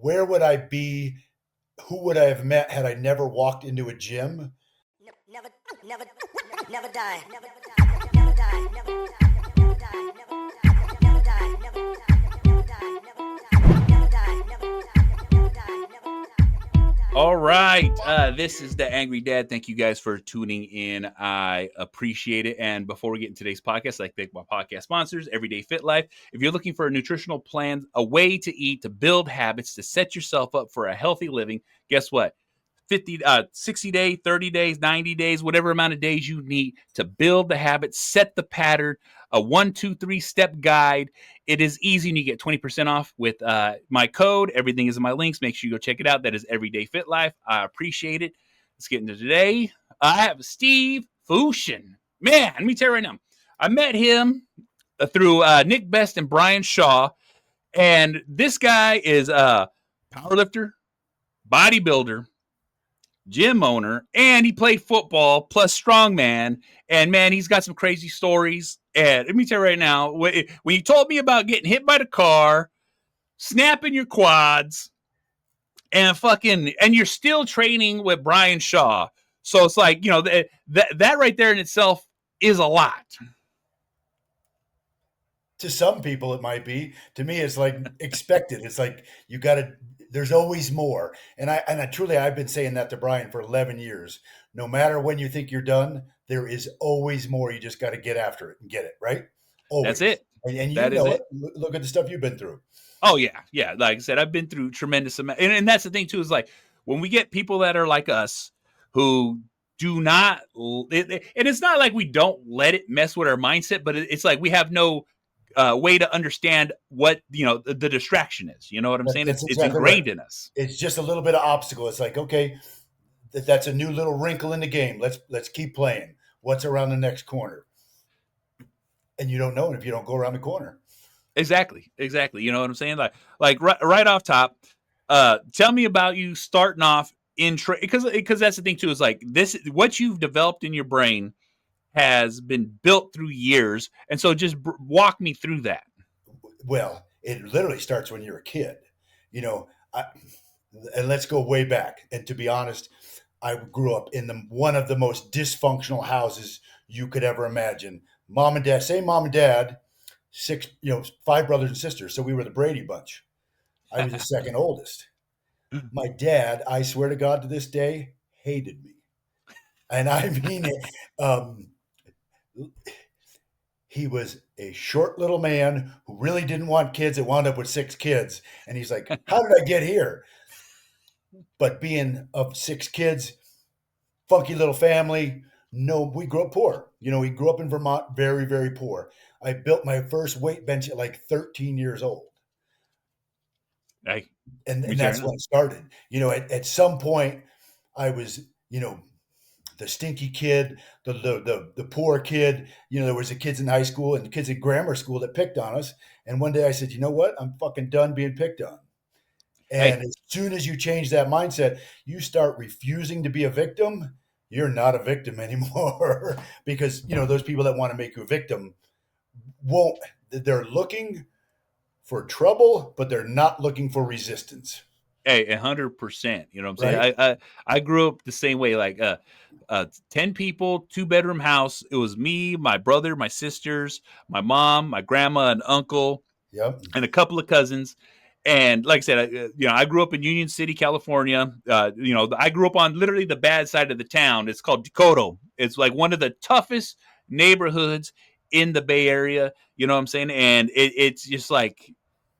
where would I be? Who would I have met had I never walked into a gym? Never, never, never die. Never die. Never die. Never die. Never die. Never die. Never die. Never die. Never die. Never die. All right. This is the Angry Dad. Thank you guys for tuning in. I appreciate it. And before we get into today's podcast, I'd like to thank my podcast sponsors, Everyday Fit Life. If you're looking for a nutritional plan, a way to eat, to build habits, to set yourself up for a healthy living, guess what? 60 days, 30 days, 90 days, whatever amount of days you need to build the habit, set the pattern, a 1, 2, 3 step guide. It is easy, and you get 20% off with my code. Everything is in my links. Make sure you go check it out. That is Everyday Fit Life. I appreciate it. Let's get into today. I have Steve Fotion. Man, let me tell you right now. I met him through Nick Best and Brian Shaw, and this guy is a powerlifter, bodybuilder, gym owner, and he played football plus strongman. And man, he's got some crazy stories. And let me tell you right now, when you told me about getting hit by the car, snapping your quads, and you're still training with Brian Shaw. So it's like, that right there in itself is a lot. To some people, it might be. To me, it's like expected. It's like there's always more. And I truly, I've been saying that to Brian for 11 years. No matter when you think you're done, there is always more. You just got to get after it and get it, right? Always. That's it. And you know it. Look at the stuff you've been through. Oh, yeah. Yeah. Like I said, I've been through tremendous amount. And that's the thing, too, is like when we get people that are like us who do not, and it's not like we don't let it mess with our mindset, but it's like we have no way to understand what the distraction is. You know what I'm saying? It's exactly ingrained in us. It's just a little bit of obstacle. It's like, okay, that's a new little wrinkle in the game. Let's keep playing. What's around the next corner? And you don't know it if you don't go around the corner. Exactly. You know what I'm saying? Like right off top, tell me about you starting off in because that's the thing too, is like this, what you've developed in your brain has been built through years. And so just walk me through that. Well, it literally starts when you're a kid, and let's go way back. And to be honest, I grew up in one of the most dysfunctional houses you could ever imagine. Mom and dad, 5 brothers and sisters. So we were the Brady Bunch. I was the second oldest. My dad, I swear to God, to this day, hated me. And I mean it. He was a short little man who really didn't want kids. It wound up with 6 kids. And he's like, how did I get here? But being of 6 kids, funky little family, we grew up poor. We grew up in Vermont, very, very poor. I built my first weight bench at like 13 years old. And that's when it started. At some point, I was, the stinky kid, the poor kid. There was the kids in high school and the kids in grammar school that picked on us. And one day I said, you know what? I'm fucking done being picked on. And as soon as you change that mindset, you start refusing to be a victim. You're not a victim anymore because, those people that want to make you a victim they're looking for trouble, but they're not looking for resistance. Hey, 100%. You know what I'm saying? Right? I grew up the same way, like 10 people, 2-bedroom house. It was me, my brother, my sisters, my mom, my grandma, and uncle, and a couple of cousins. And like I said, I grew up in Union City, California. I grew up on literally the bad side of the town. It's called Decoto. It's like one of the toughest neighborhoods in the Bay Area. You know what I'm saying? And it's just like,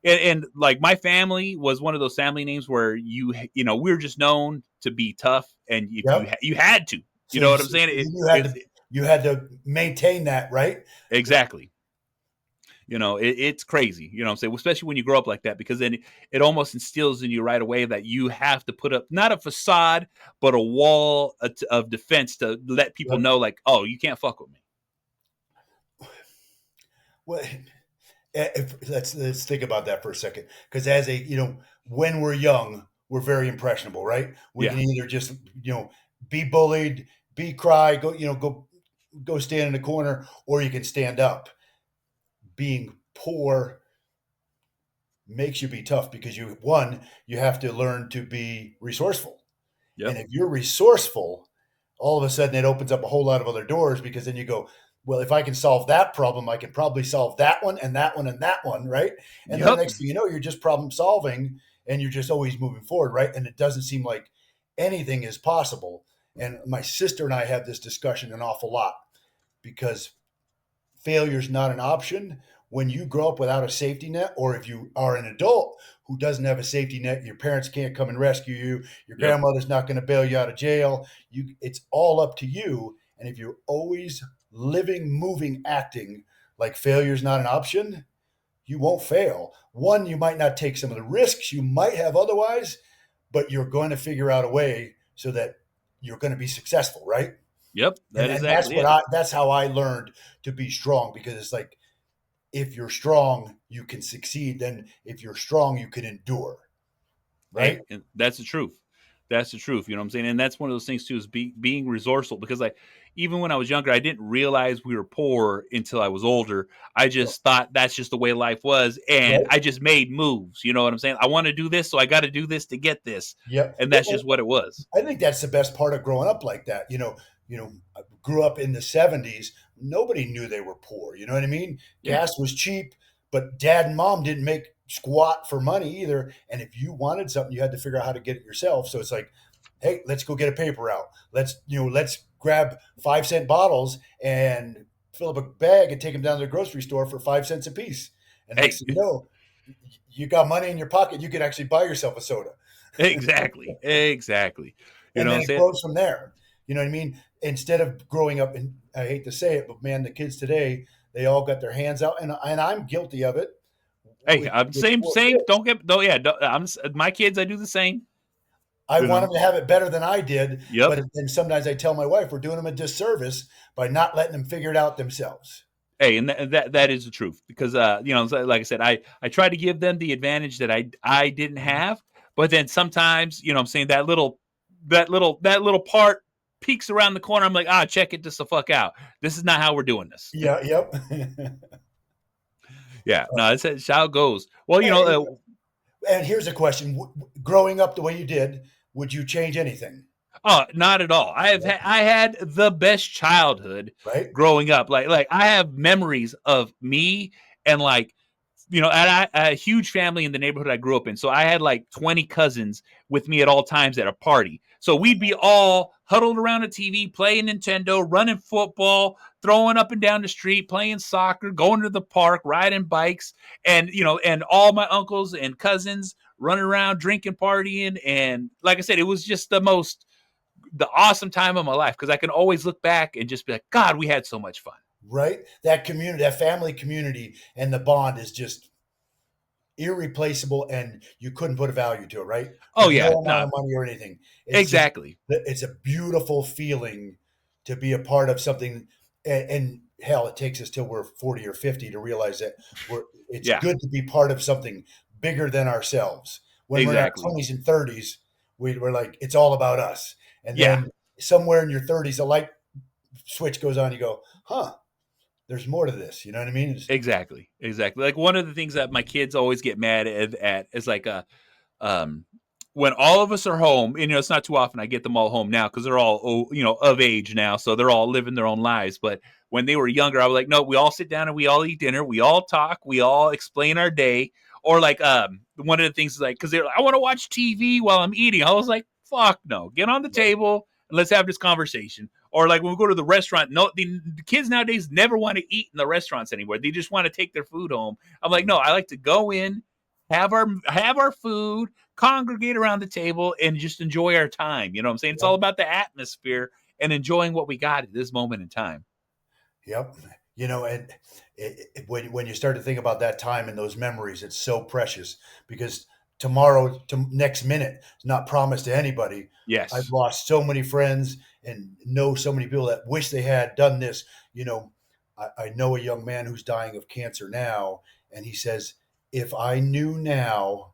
and like my family was one of those family names where we were just known to be tough, and you had to. You know what I'm saying? You had to maintain that, right? Exactly. It's crazy, you know what I'm saying? Especially when you grow up like that, because then it almost instills in you right away that you have to put up not a facade, but a wall of defense to let people know, like, oh, you can't fuck with me. Well, let's think about that for a second. Because as when we're young, we're very impressionable, right? We can either just, be bullied, cry, go stand in the corner, or you can stand up. Being poor makes you be tough because you have to learn to be resourceful. And Yep. if you're resourceful, all of a sudden it opens up a whole lot of other doors because then you go, well, if I can solve that problem, I can probably solve that one and that one and that one, right? And then the Yep. next thing you know, you're just problem solving and you're just always moving forward, right? And it doesn't seem like anything is possible. And my sister and I have this discussion an awful lot because failure is not an option when you grow up without a safety net, or if you are an adult who doesn't have a safety net, your parents can't come and rescue you, your Yep. grandmother's not going to bail you out of jail. It's all up to you. And if you're always living, moving, acting like failure is not an option, you won't fail. One, you might not take some of the risks you might have otherwise, but you're going to figure out a way so that you're going to be successful, right? Yep. And That is and that's exactly what it. that's how I learned to be strong, because it's like, if you're strong, you can succeed. Then if you're strong, you can endure, right? Hey, and that's the truth. That's the truth. You know what I'm saying? And that's one of those things too, is being resourceful. Because like, even when I was younger, I didn't realize we were poor until I was older. I just thought that's just the way life was, and Right. I just made moves. You know what I'm saying? I want to do this, so I got to do this to get this, Yep. and that's just what it was. I think that's the best part of growing up like that. I grew up in the 70s. Nobody knew they were poor. You know what I mean? Yeah. Gas was cheap, but dad and mom didn't make squat for money either. And if you wanted something, you had to figure out how to get it yourself. So it's like, hey, let's go get a paper route. Let's grab 5-cent bottles and fill up a bag and take them down to the grocery store for 5 cents a piece. And next Hey, thing you know, you got money in your pocket. You could actually buy yourself a soda. exactly, exactly. You And know what then I'm it saying? grows from there. You know what I mean? Instead of growing up, and I hate to say it, but man, the kids today, they all got their hands out, and I'm guilty of it Hey, with I'm with same, poor same. kids. Don't get, don't, yeah. Don't, I'm my kids. I do the same. I You want know. them to have it better than I did, Yep. but then sometimes I tell my wife we're doing them a disservice by not letting them figure it out themselves. Hey, and that is the truth, because like I said, I try to give them the advantage that I didn't Mhm. have, but then sometimes, I'm saying, that little part peeks around the corner. I'm like, check it just the fuck out. This is not how we're doing this. Yeah, yep. Yeah, no, it's how it goes. Well, Hey, and here's a question: growing up the way you did, would you change anything? oh, not at all. Yeah. I had the best childhood Right? growing up. Like I have memories of me, and like, and I a huge family in the neighborhood I grew up in. So I had like 20 cousins with me at all times at a party. So we'd be all huddled around a TV, playing Nintendo, running football, throwing up and down the street, playing soccer, going to the park, riding bikes, and all my uncles and cousins running around, drinking, partying. And like I said, it was just the awesome time of my life, because I can always look back and just be like, God, we had so much fun. Right? That community, that family community, and the bond is just irreplaceable, and you couldn't put a value to it, right? Oh For yeah, no amount no, of money or anything. exactly. It's a beautiful feeling to be a part of something. And hell, it takes us till we're 40 or 50 to realize that it's Yeah, good to be part of something bigger than ourselves. When we're in our exactly. 20s and 30s, we're like, it's all about us. And Yeah, then somewhere in your 30s, a light switch goes on. You go, huh, there's more to this. You know what I mean? exactly, exactly. Like, one of the things that my kids always get mad at is like, um when all of us are home, and it's not too often I get them all home now, because they're all, of age now, so they're all living their own lives. But when they were younger, I was like, no, we all sit down and we all eat dinner, we all talk, we all explain our day. Or like, one of the things is like, because they're like, I want to watch TV while I'm eating. I was like, fuck no, get on the table and let's have this conversation. Or like, when we go to the restaurant, no, the kids nowadays never want to eat in the restaurants anymore. They just want to take their food home. I'm like, no, I like to go in, have our food, congregate around the table, and just enjoy our time. You know what I'm saying? It's all Yep. about the atmosphere and enjoying what we got at this moment in time. Yep. And when you start to think about that time and those memories, it's so precious because tomorrow, to next minute, is not promised to anybody. I've Yes. lost so many friends and know so many people that wish they had done this. You know, I know a young man who's dying of cancer now, and he says, if I knew now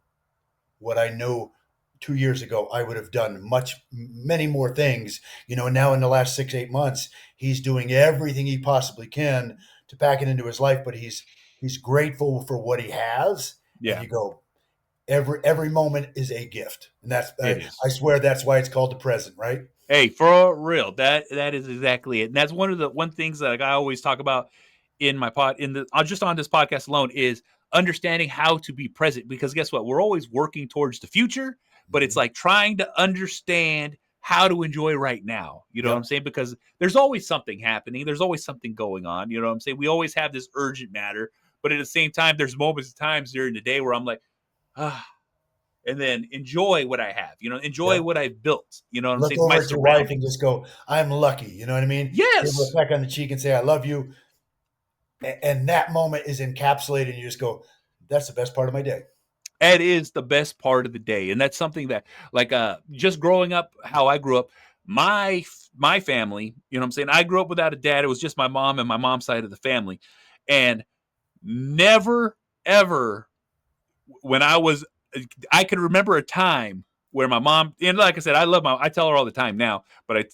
what I know 2 years ago, I would have done many more things. And now in the last 6, 8 months, he's doing everything he possibly can to pack it into his life, but he's grateful for what he has. And Yeah. you go, Every moment is a gift, and It I is. swear that's why it's called the present, right? Hey, for real, that is exactly it. And that's one things that like, I always talk about in my pod in the just on this podcast alone is understanding how to be present because guess what? We're always working towards the future, but it's Mhm. like trying to understand how to enjoy right now. You know what I'm Yep, saying? Because there's always something happening. There's always something going on. You know what I'm saying? We always have this urgent matter, but at the same time, there's moments times during the day where I'm like, ah, and then enjoy what I have, enjoy yep. what I've built, you know what I'm Look saying? My over at your wife and surroundings. just go, "I'm lucky." You know what I mean? Give her a Yes. peck on the cheek and say, "I love you," and that moment is encapsulated. And you just go, "That's the best part of my day." It is the best part of the day. And that's something that like just growing up how I grew up, my family, you know what I'm saying? I grew up without a dad. It was just my mom and my mom's side of the family. And never ever when I could remember a time where my mom, and like I said, I tell her all the time now, but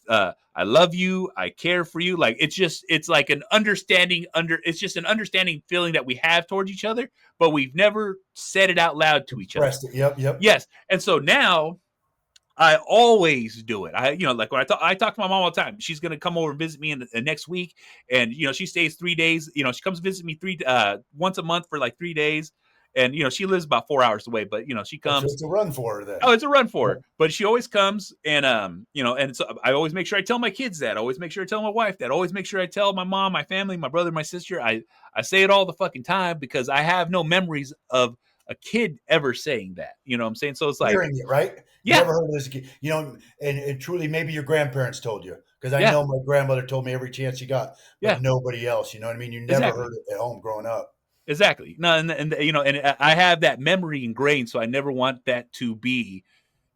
I love you, I care for you. Like it's like an understanding it's just an understanding feeling that we have towards each other, but we've never said it out loud to each other. Expressed it. Yep, yep. Yes, and so now I always do it. Like when I talk to my mom all the time. She's gonna come over and visit me in the next week, and she stays 3 days. She comes visit me once a month for like 3 days, and she lives about 4 hours away. But she So comes. it's a run for her Oh, then. it's a run for her, Yep, but she always comes, and and so I always make sure I tell my kids that. I always make sure I tell my wife that. I always make sure I tell my mom, my family, my brother, my sister. I say it all the fucking time because I have no memories of a kid ever saying that. You know what I'm saying? So it's like, hearing it, right? You yeah, never heard of this, and truly, maybe your grandparents told you, because I yeah, know my grandmother told me every chance she got, but yeah. nobody else. You know what I mean? You never heard Exactly. it at home growing up. Exactly. No, and and I have that memory ingrained, so I never want that to be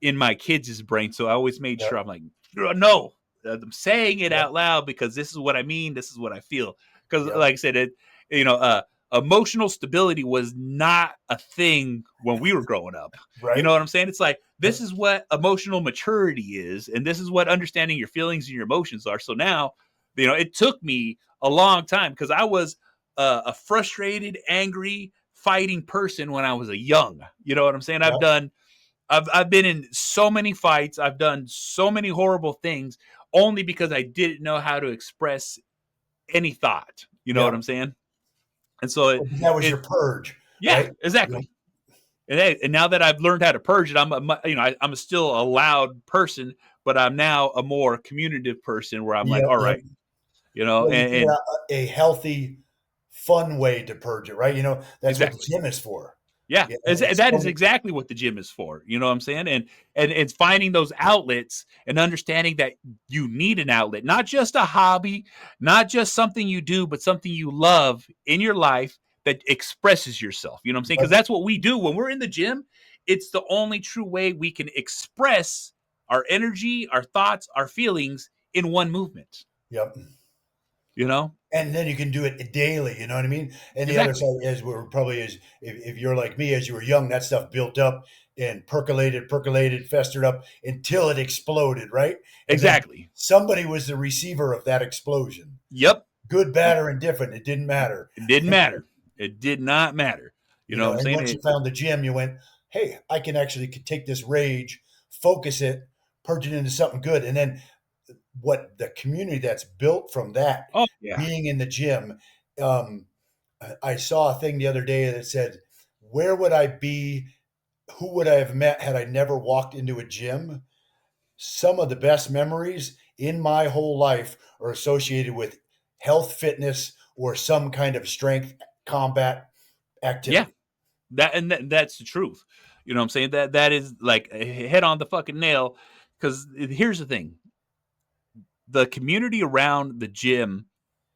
in my kids' brain. So I always made sure Yep, I'm like, no, I'm saying it yep, out loud because this is what I mean. This is what I feel. Because, yep. like I said, you know, uh, emotional stability was not a thing when we were growing up. You know Right. what I'm saying? It's like this Yep. is what emotional maturity is, and this is what understanding your feelings and your emotions are. So now, it took me a long time because I was a frustrated, angry, fighting person when I was a young. You know what I'm saying? Yep. I've been in so many fights. I've done so many horrible things only because I didn't know how to express any thought. You know what Yep. I'm saying? And so Well, that was it your purge, yeah, right? Yep. exactly. And now that I've learned how to purge it, I'm still a loud person, but I'm now a more communicative person where I'm like, Yep. all Yep. right, Well, you and figure out a healthy, fun way to purge it, right? That's what the exactly. gym is for. Yeah, Yeah, and that so is exactly what the gym is for. You know what I'm saying? And it's finding those outlets and understanding that you need an outlet, not just a hobby, not just something you do, but something you love in your life that expresses yourself. You know what I'm saying? Because Yep. that's what we do when we're in the gym. It's the only true way we can express our energy, our thoughts, our feelings in one movement. Yep. You know? And then you can do it daily, you know what I mean? And the other Exactly. side is where probably is if you're like me, as you were young, that stuff built up and percolated, festered up until it exploded, right? And then Exactly. somebody was the receiver of that explosion. Yep. Good, bad, or indifferent, it didn't matter. It didn't matter. It did not matter. You know what I'm And saying? once you found the gym, you went, hey, I can actually take this rage, focus it, purge it into something good. And then what the community that's built from that Oh yeah. being in the gym. Um, I saw a thing the other day that said, "Where would I be? Who would I have met had I never walked into a gym?" Some of the best memories in my whole life are associated with health, fitness, or some kind of strength combat Yeah. activity. That's the truth. You know what I'm saying? That is like head on the fucking nail. Because here's the thing: the community around the gym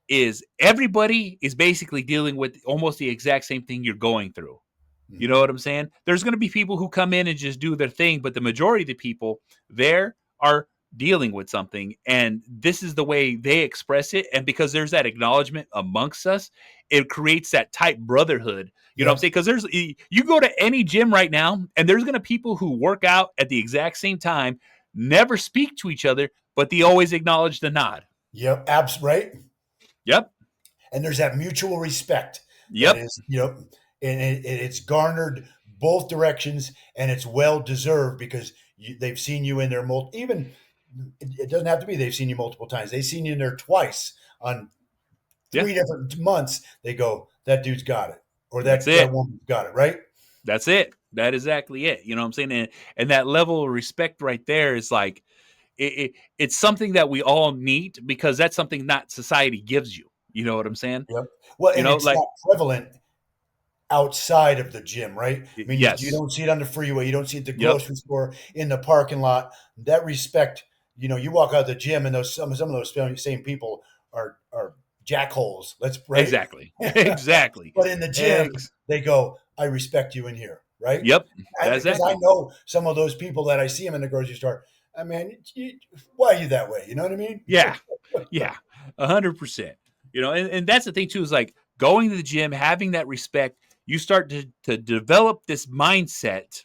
is everybody is basically dealing with almost the exact same thing you're going through. You know Mhm. what I'm saying? There's going to be people who come in and just do their thing, but the majority of the people there are dealing with something, and this is the way they express it. And because there's that acknowledgement amongst us, it creates that tight brotherhood. You know what I'm Yep, saying? Because you go to any gym right now, and there's going to people who work out at the exact same time, never speak to each other, but they always acknowledge the nod. yep, abs right. Yep, And there's that mutual respect that yep, is, and it's garnered both directions, and it's well deserved because they've seen you in there even it doesn't have to be they've seen you multiple times. They've seen you in there twice on Yeah, 3 different months. They go, that dude's got it, or that's that it. woman's got it, right? That's it. That is exactly it. You know what I'm saying? And that level of respect right there is like it's something that we all need because that's something that society gives you. You know what I'm saying? Yep. Well, You and know, it's like not prevalent outside of the gym, right? I mean, you yes, don't see it on the freeway, you don't see it at the yep, grocery store, in the parking lot. That respect, you walk out of the gym, and some of those same people are jackholes. Let's right. exactly, exactly. But in the gym, they go, "I respect you in here," right? Yep, Because I exactly. know some of those people that I see them in the grocery store. I mean, why are you that way? You know what I mean? Yeah, yeah, 100%. You know, and that's the thing too is like going to the gym, having that respect. You start to develop this mindset,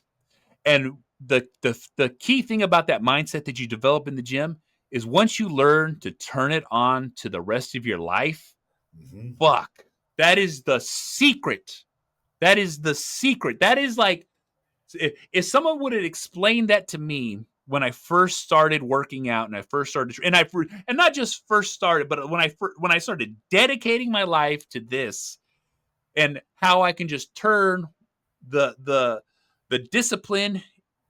and the key thing about that mindset that you develop in the gym is once you learn to turn it on to the rest of your life. Hmm. Fuck, that is the secret. That is the secret. That is like if someone would have explained that to me when I first started working out and I first started and not just first started, but when I started dedicating my life to this and how I can just turn the the the discipline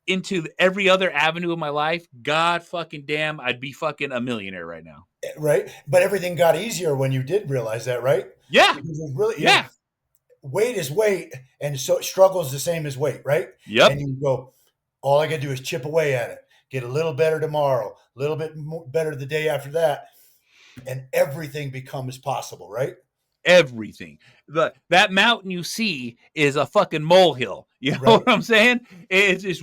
into every other avenue of my life, God fucking damn, I'd be fucking a millionaire right now. Right? But everything got easier when you did realize that, right? Yeah, Because it's really, yeah, weight is weight, and so struggle is the same as weight, right? yep, And you go, all I got to do is chip away at it, get a little better tomorrow, a little bit better the day after that, and everything becomes possible, right? everything. That mountain you see is a fucking molehill. You know what Right, I'm saying? It's just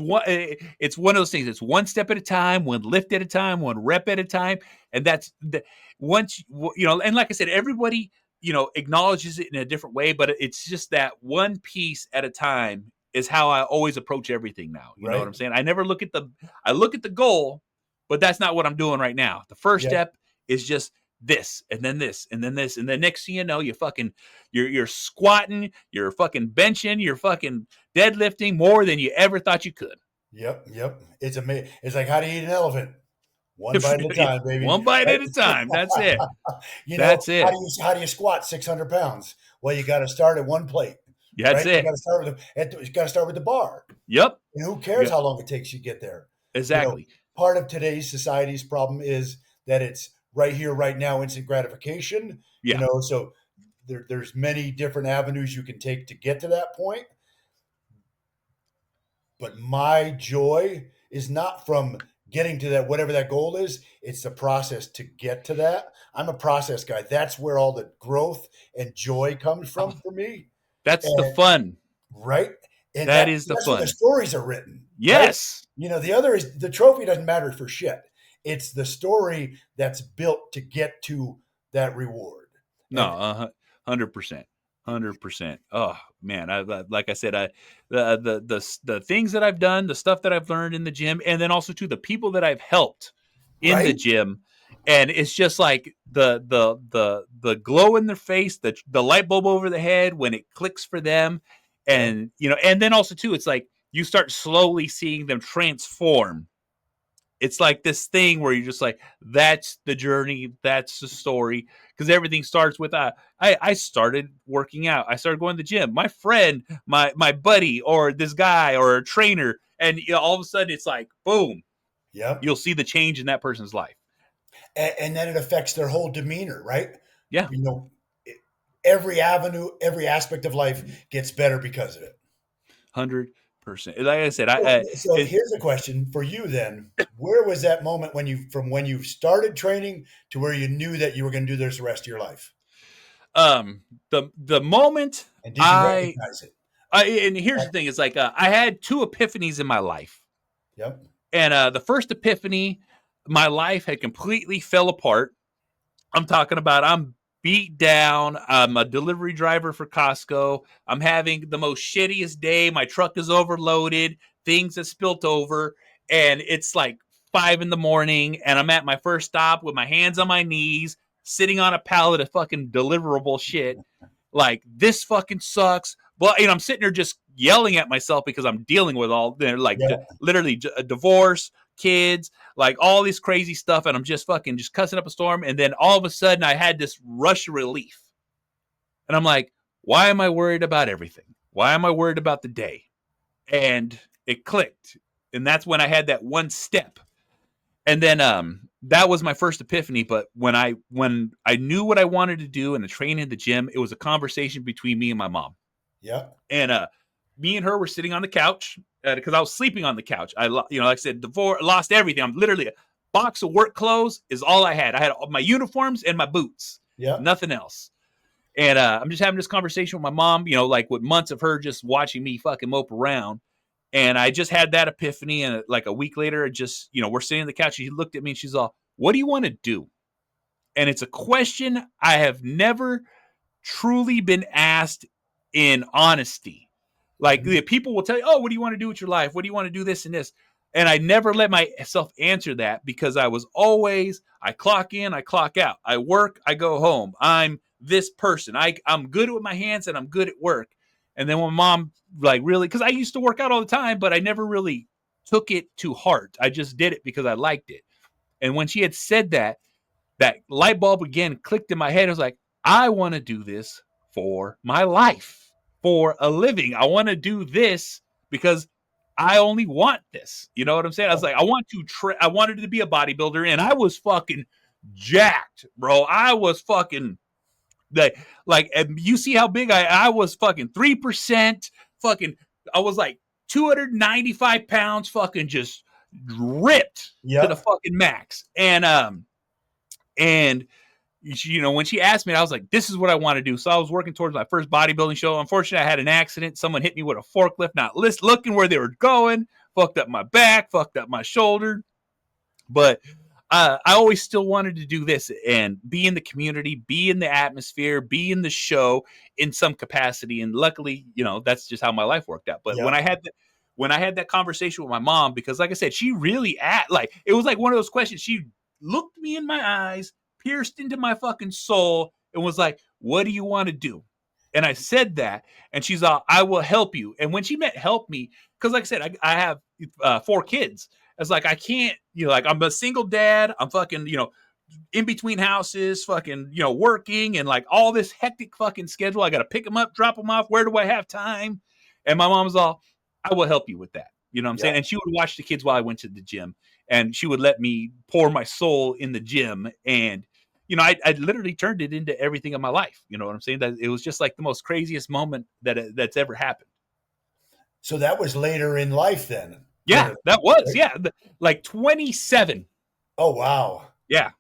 it's one of those things. It's one step at a time, one lift at a time, one rep at a time, and that's the once you know. And like I said, everybody acknowledges it in a different way, but it's just that one piece at a time is how I always approach everything now. You know what right, I'm saying? I look at the goal, but that's not what I'm doing right now. The first yep, step is just this and then this and then this and then next thing you know you're squatting, you're fucking benching, you're fucking deadlifting more than you ever thought you could. yep. It's amazing. It's like how to eat an elephant, one bite at a time, baby. One bite Right? at a time, that's it. You know That's it. how do you squat 600 pounds? Well, you got to start at one plate, That's right? You got it. to start you got to start with the bar. Yep. And who cares Yeah, how long it takes you to get there? You know, exactly. part of today's society's problem is that it's right here, right now, instant gratification. Yeah. So there's many different avenues you can take to get to that point. But my joy is not from getting to that, whatever that goal is. It's the process to get to that. I'm a process guy. That's where all the growth and joy comes Oh, from for me. that's the And fun. right? And That is the that's where the fun. stories are written, right? Yes. The other is the trophy doesn't matter for shit. It's the story that's built to get to that reward. No, And 100%, 100%. Oh man, like I said, the things that I've done, the stuff that I've learned in the gym, and then also to the people that I've helped in the right? gym, and it's just like the glow in their face, the light bulb over the head when it clicks for them, Yep. and and then also too, it's like you start slowly seeing them transform. It's like this thing where you're just like, that's the journey, that's the story, because everything starts with I started working out, I started going to the gym. My friend, my buddy, or this guy, or a trainer, and all of a sudden it's like, boom, Yep. you'll see the change in that person's life. And then it affects their whole demeanor, right? Yeah, You know, every avenue, every aspect of life gets better because of it. 100%. Like I said, So here's a question for you then. Where was that moment when you started training to where you knew that you were going to do this the rest of your life? um the moment And did you recognize it? and here's the thing, it's like I had two epiphanies in my life. Yep. And the first epiphany, my life had completely fell apart. I'm talking about I'm beat down. I'm a delivery driver for Costco. I'm having the most shittiest day. My truck is overloaded. Things have spilt over. And it's like 5 in the morning. And I'm at my first stop with my hands on my knees, sitting on a pallet of fucking deliverable shit. Like, this fucking sucks. But I'm sitting there just yelling at myself because I'm dealing with all like Yeah. literally a divorce, kids, like all this crazy stuff, and I'm just fucking just cussing up a storm. And then all of a sudden, I had this rush of relief, and I'm like, why am I worried about everything? Why am I worried about the day? And it clicked, and that's when I had that one step. And then that was my first epiphany. But when I knew what I wanted to do and the training in the gym, it was a conversation between me and my mom. Yeah. And me and her were sitting on the couch because I was sleeping on the couch. Like I said, divorce, lost everything. I'm literally a box of work clothes is all I had. I had my uniforms and my boots, Yeah. nothing else. And I'm just having this conversation with my mom, like with months of her just watching me fucking mope around. And I just had that epiphany. And like a week later, we're sitting on the couch. She looked at me and she's all, what do you want to do? And it's a question I have never truly been asked in honesty. Like Mhm. the people will tell you, oh, what do you want to do with your life? What do you want to do this and this? And I never let myself answer that because I was always, I clock in, I clock out. I work, I go home. I'm this person. I'm good with my hands and I'm good at work. And then when mom like really, because I used to work out all the time, but I never really took it to heart. I just did it because I liked it. And when she had said that, that light bulb again clicked in my head. I was like, I want to do this for my life, for a living. I want to do this because I only want this. You know what I'm saying? I was like, I wanted to be a bodybuilder, and I was fucking jacked, bro. I was fucking like you see how big I was fucking 3%, fucking, I was like 295 pounds, fucking just ripped to the Yeah. fucking max. And when she asked me, I was like, this is what I want to do. So I was working towards my first bodybuilding show. Unfortunately, I had an accident. Someone hit me with a forklift, not looking where they were going, fucked up my back, fucked up my shoulder. But I always still wanted to do this and be in the community, be in the atmosphere, be in the show in some capacity. And luckily, that's just how my life worked out. But Yeah. when I had that conversation with my mom, because like I said, she really it was like one of those questions. She looked me in my eyes, pierced into my fucking soul, and was like, what do you want to do? And I said that, and she's all, I will help you. And when she meant help me, because like I said, I have 4 kids. It's like, I can't, like I'm a single dad. I'm fucking, in between houses, fucking, working and like all this hectic fucking schedule. I got to pick them up, drop them off. Where do I have time? And my mom's all, I will help you with that. You know what I'm Yeah. saying? And she would watch the kids while I went to the gym, and she would let me pour my soul in the gym. And, I literally turned it into everything in my life. You know what I'm saying? That it was just like the most craziest moment that's ever happened. So that was later in life then, Yeah, literally, that was, right? yeah. Like 27. Oh, wow. Yeah.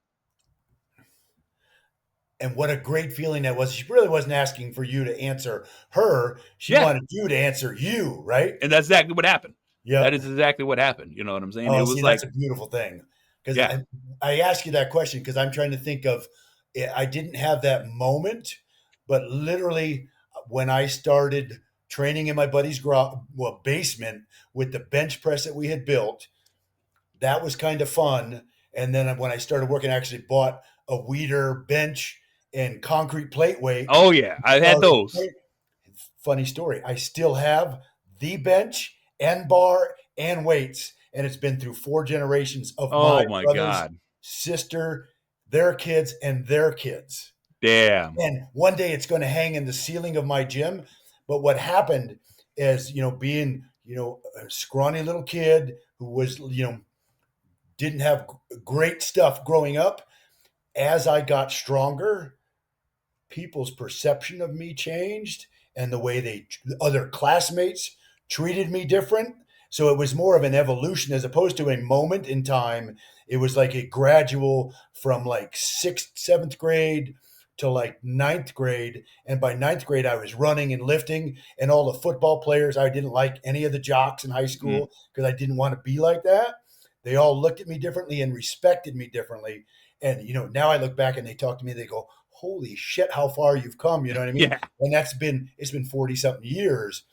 And what a great feeling that was. She really wasn't asking for you to answer her. She Yeah. wanted you to answer you, right? And that's exactly what happened. That Yep. is exactly what happened. You know what I'm saying? It Oh, was see, like, that's a beautiful thing. Because yeah, I ask you that question because I'm trying to think of, I didn't have that moment, but literally when I started training in my buddy's basement with the bench press that we had built, that was kind of fun. And then when I started working, I actually bought a Weeder bench and concrete plate weight. oh yeah, I had Started. those. Funny story. I still have the bench and bar and weights, and it's been through 4 generations of my Oh my brothers, God. sister, their kids, and their kids. Damn. And one day it's going to hang in the ceiling of my gym. But what happened is, being, a scrawny little kid who was, didn't have great stuff growing up, as I got stronger, people's perception of me changed and the way other classmates treated me different. So it was more of an evolution as opposed to a moment in time. It was like a gradual from like 6th, 7th grade to like 9th grade. And by 9th grade, I was running and lifting, and all the football players, I didn't like any of the jocks in high Mm. school because I didn't want to be like that. They all looked at me differently and respected me differently. And, now I look back and they talk to me, they go, holy shit, how far you've come. You know what I mean? Yeah. And it's been 40 something years,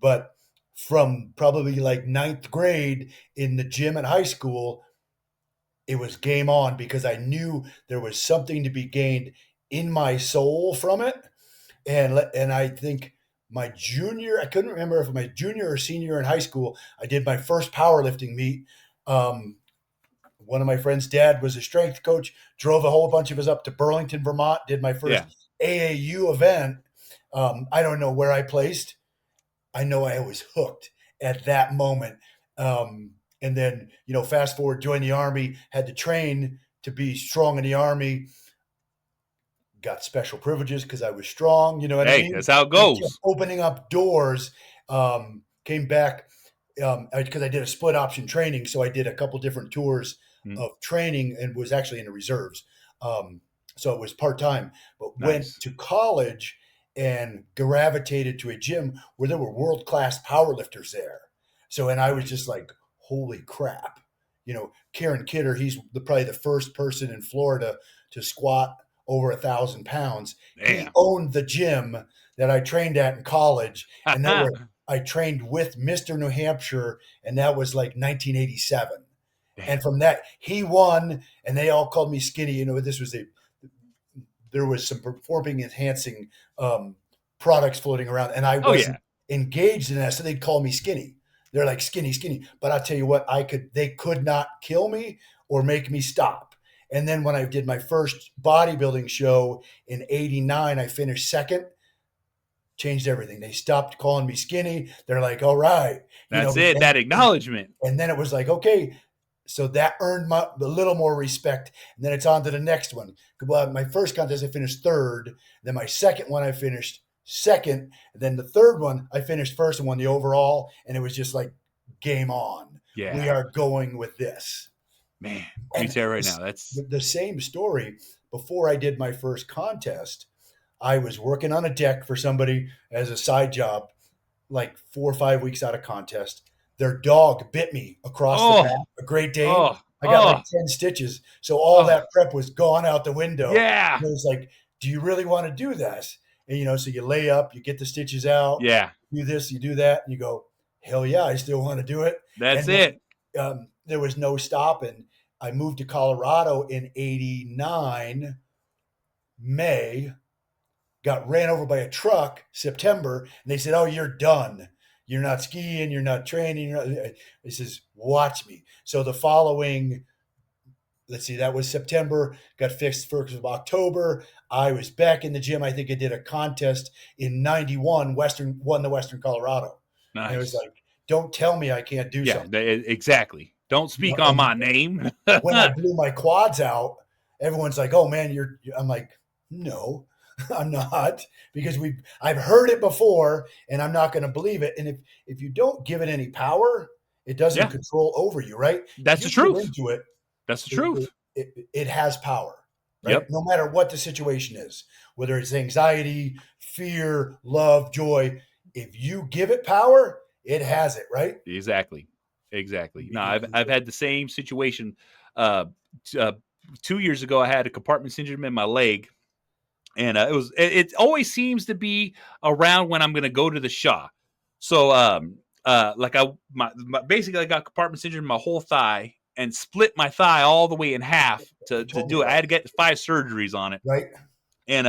but from probably like 9th grade in the gym at high school, it was game on because I knew there was something to be gained in my soul from it. And I think my junior, I couldn't remember if my junior or senior in high school, I did my first powerlifting meet. One of my friend's dad was a strength coach, drove a whole bunch of us up to Burlington, Vermont, did my first Yeah. AAU event. I don't know where I placed. I know I was hooked at that moment. And then, fast forward, joined the Army, had to train to be strong in the Army, got special privileges because I was strong. You know what I Hey, mean? that's how it It kept goes. opening up doors. Came back because I did a split option training. So I did a couple different tours Mm, of training and was actually in the reserves. So it was part time, but went nice. to college and gravitated to a gym where there were world class powerlifters there. So, and I was just Nice. like, holy crap. Karen Kidder, he's probably the first person in Florida to squat over 1,000 pounds. He Damn. owned the gym that I trained at in college, and that Damn. was I trained with Mr. New Hampshire, and that was like 1987. And from that, he won, and they all called me skinny. There was some performing enhancing products floating around, and I Oh yeah. wasn't engaged in that, so they'd call me skinny. They're like skinny, skinny. But I'll tell you what, they could not kill me or make me stop. And then when I did my first bodybuilding show in '89, I finished second. Changed everything. They stopped calling me skinny. They're like, all right, That's it. That acknowledgement. and then it was like, okay, so that earned a little more respect. And then it's on to the next one. Well, my first contest, I finished third. Then my second one, I finished second. And then the third one, I finished first and won the overall. And it was just like, game on. We Yeah. are going with this. Man, let me And tell you right now, that's the same story. Before I did my first contest, I was working on a deck for somebody as a side job, like 4 or 5 weeks out of contest. Their dog bit me across the back, oh, a Great Dane. oh, I got like oh, 10 stitches. So all oh, that prep was gone out the window. yeah. And it was like, do you really want to do this? And, so you lay up, you get the stitches out, Yeah. do this, you do that, and you go, hell yeah, I still want to do it. That's And it. then there was no stopping. I moved to Colorado in '89, May, got ran over by a truck September, and they said, oh, you're done. You're not skiing, you're not training. It says, watch me. So the following, let's see, that was September, got fixed 1st of October. I was back in the gym. I think I did a contest in '91, won the Western Colorado. And it was Nice. like, don't tell me I can't do Yeah, something. exactly. Don't speak on And my name. when I blew my quads out, everyone's like, "Oh man, I'm like, no, I'm not, because I've heard it before, and I'm not going to believe it. And if you don't give it any power, it doesn't Yeah, control over you, right? If that's you the give truth. into it, That's the it, truth. it has power, right? Yep. No matter what the situation is, whether it's anxiety, fear, love, joy. If you give it power, it has it, right? Exactly. Exactly. No, You I've know, had the same situation. Uh, uh 2 years ago, I had a compartment syndrome in my leg, and it always seems to be around when I'm going to go to the Shaw. So like basically I got compartment syndrome in my whole thigh and split my thigh all the way in half you to told me do it. I that, had to get 5 surgeries on it, right? and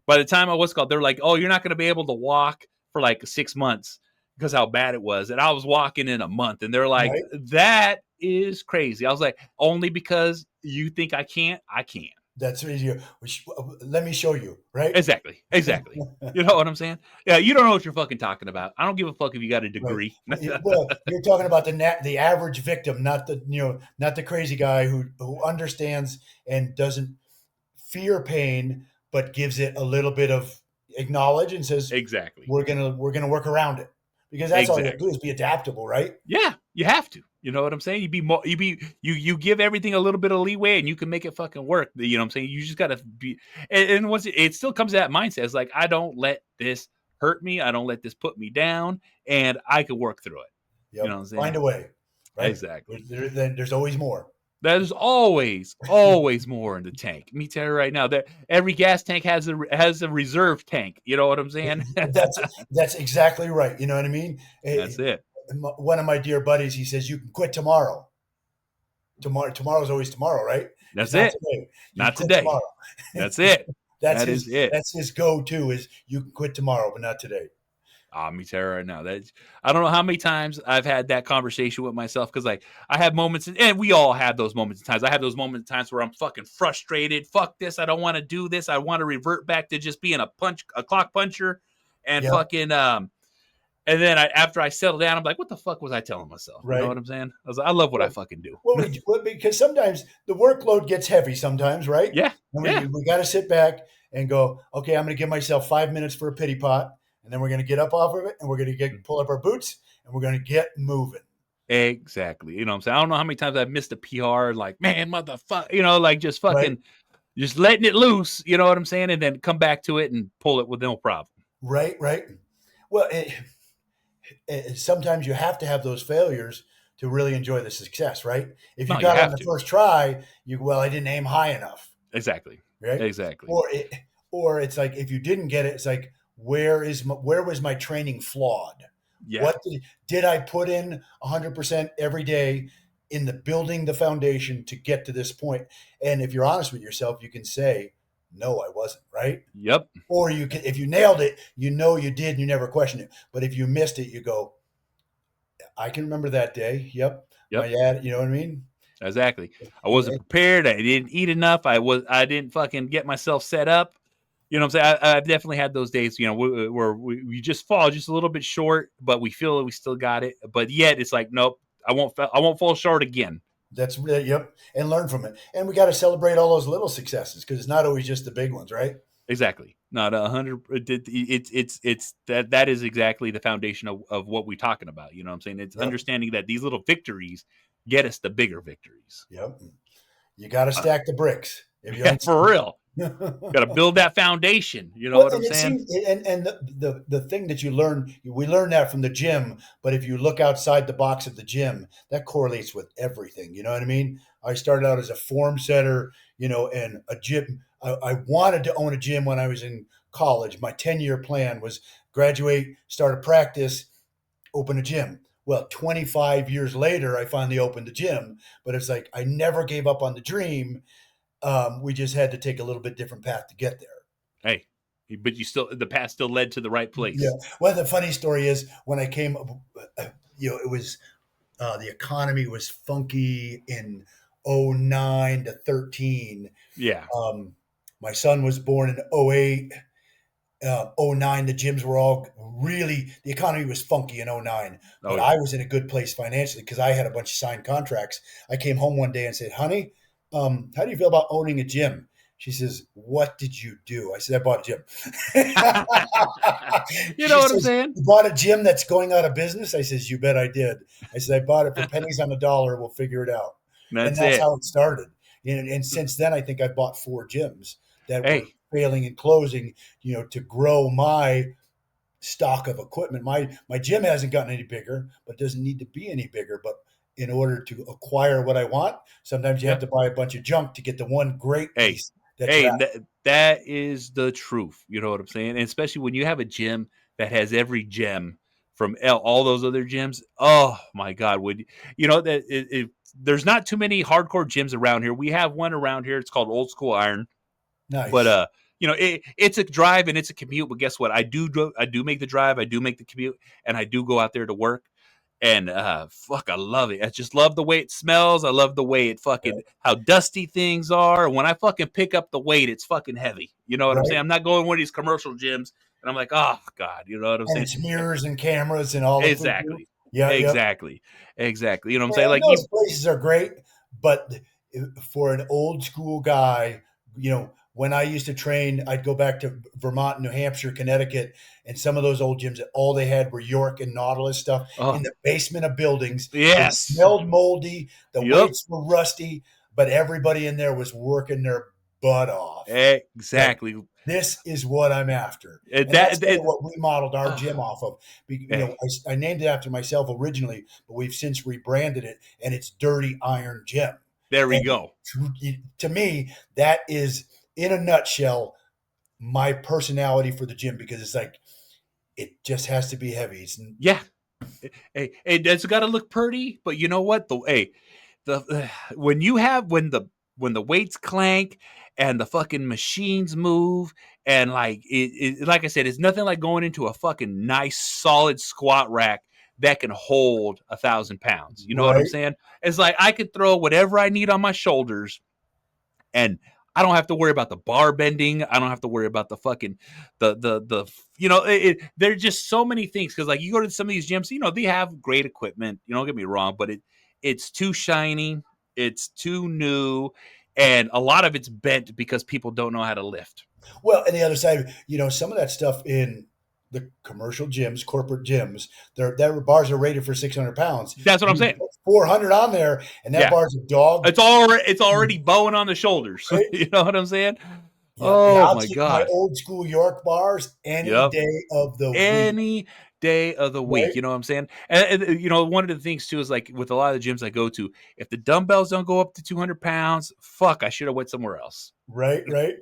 by the time they're like, oh, you're not going to be able to walk for like 6 months because how bad it was. And I was walking in a month, and they're like, Right? that is crazy. I was like, only because you think I can't, I can. That's easier. Let me show you, right? Exactly. Exactly. You know what I'm saying? Yeah, you don't know what you're fucking talking about. I don't give a fuck if you got a Right. degree. Well, you're talking about the average victim, not the crazy guy who understands and doesn't fear pain, but gives it a little bit of acknowledge and says, Exactly. we're gonna work around it, because that's all you have to do Exactly. is be adaptable, right? Yeah, you have to. You know what I'm saying? You give everything a little bit of leeway, and you can make it fucking work. You know what I'm saying? You just gotta be, and once it still comes to that mindset, it's like, I don't let this hurt me. I don't let this put me down, and I can work through it. You know Yep. what I'm Find saying? a way, right? Exactly. There's always more. There's always more in the tank. Let me tell you right now that every gas tank has a reserve tank. You know what I'm saying? That's that's exactly right. You know what I mean? That's it. One of my dear buddies, he says, you can quit tomorrow. Tomorrow's always tomorrow, right? It's That's not it. today. You can Not quit today. tomorrow. That's it. That's That is it. his go-to is, you can quit tomorrow, but not today. Me too right now. I don't know how many times I've had that conversation with myself because like I have moments, and we all have those moments. Times I have those moments, times where I'm fucking frustrated. Fuck this! I don't want to do this. I want to revert back to just being a clock puncher, and Yep. fucking And then after I settle down, I'm like, what the fuck was I telling myself? You know Right. what I'm saying? I was like, I love what I Well, fucking do. well, because sometimes the workload gets heavy sometimes, right? Yeah, And yeah, we got to sit back and go, okay, I'm going to give myself 5 minutes for a pity pot. And then we're going to get up off of it and we're going to pull up our boots and we're going to get moving. exactly. You know what I'm saying? I don't know how many times I've missed a PR, like, man, motherfucker, you know, like just Right. fucking, just letting it loose. You know what I'm saying? And then come back to it and pull it with no problem. Right. Right. Well, sometimes you have to have those failures to really enjoy the success, right? If you No, you got on have the to. first try, well, I didn't aim high enough, Exactly. right? Exactly. Or or it's like if you didn't get it, it's like where was my training flawed? Yeah. What did I put in 100% every day in the building the foundation to get to this point? And if you're honest with yourself, you can say, no, I wasn't, right? Yep. Or you can, if you nailed it, you know you did, and you never question it. But if you missed it, you go, I can remember that day. Yep, my Yep. dad. You know what I mean? Exactly. I And, wasn't prepared. I didn't eat enough. I didn't fucking get myself set up. You know what I'm saying? I've definitely had those days, you know, where we just fall just a little bit short, but we feel that we still got it. But yet it's like, nope, I won't fall short again. that's really, yep, and learn from it. And we got to celebrate all those little successes because it's not always just the big ones, right? Exactly. Not 100. It's that is exactly the foundation of what we're talking about. You know what I'm saying? It's Yep, understanding that these little victories get us the bigger victories. yep. You got to Uh, stack the bricks. If you yeah, ain't, for real. Got to build that foundation. You know well, what I'm and it saying? seems, and the thing that you learn, we learn that from the gym. But if you look outside the box of the gym, that correlates with everything. You know what I mean? I started out as a form setter, and a gym. I wanted to own a gym when I was in college. My 10-year plan was graduate, start a practice, open a gym. Well, 25 years later, I finally opened the gym. But it's like I never gave up on the dream. We just had to take a little bit different path to get there. Hey, but the path still led to the right Yeah. place. Well, the funny story is when I came, it was the economy was funky in '09 to 13. Yeah. My son was born in '08. '09, the gyms were all really, the economy was funky in '09, Oh but yeah. I was in a good place financially because I had a bunch of signed contracts. I came home one day and said, honey, how do you feel about owning a gym? She says, what did you do? I said, I bought a gym. You know She what I'm says, saying? you bought a gym that's going out of business? I says, you bet I did. I said, I bought it for pennies on the dollar. We'll figure it out. And That's that's it. how it started. And since then, I think I've bought 4 gyms that were Hey, failing and closing, to grow my stock of equipment. My gym hasn't gotten any bigger, but doesn't need to be any bigger. But in order to acquire what I want, sometimes you have yep. to buy a bunch of junk to get the one great Hey, piece that you're hey, after. that is the truth. You know what I'm saying? And especially when you have a gym that has every gem from all those other gyms. Oh my God! Would you know that there's not too many hardcore gyms around here. We have one around here. It's called Old School Iron, but Nice. it's a drive and it's a commute. But guess what? I do make the drive. I do make the commute, and I do go out there to work. And fuck, I love it. I just love the way it smells. I love the way it Yeah. fucking how dusty things are. And when I fucking pick up the weight, it's fucking heavy. You know what I'm saying? Right. I'm not going one of these commercial gyms and I'm like, oh God, you know what I'm And saying? it's mirrors and cameras and all the food. Exactly. Yeah. Yep. Exactly. Exactly. You know what I'm saying? And Like those places are great, but for an old school guy, when I used to train, I'd go back to Vermont, New Hampshire, Connecticut, and some of those old gyms, all they had were York and Nautilus stuff oh in the basement of buildings. They yes. smelled moldy, the Yep. weights were rusty, but everybody in there was working their butt off. Like, Exactly. this is what I'm after. And that's That kind of it, what we modeled our uh, gym off of. hey, I named it after myself originally, but we've since rebranded it, and it's Dirty Iron Gym. there we And go. to me, that is, in a nutshell, my personality for the gym because it's like, it just has to be heavy. Yeah. Hey, it's got to look pretty, but you know what? The hey, the when you have when the when the weights clank and the fucking machines move, and like like I said, it's nothing like going into a fucking nice solid squat rack that can hold 1,000 pounds. You know what I'm Right. saying? It's like I could throw whatever I need on my shoulders, and I don't have to worry about the bar bending. I don't have to worry about the fucking the there's just so many things, because like you go to some of these gyms, they have great equipment. Don't get me wrong, but it's too shiny, it's too new, and a lot of it's bent because people don't know how to lift. Well, and the other side, some of that stuff in the commercial gyms, corporate gyms, their bars are rated for 600 pounds. That's what I'm You saying. put 400 on there, and that Yeah, bar's a dog. it's already bowing on the shoulders. Right? You know what I'm saying? Yep. And Oh I'll my take my god. old school York bars any Yep. day of the week. Any day of the week. Right? You know what I'm saying? And one of the things too is like with a lot of the gyms I go to, if the dumbbells don't go up to 200 pounds, fuck, I should have went somewhere else. Right. Right.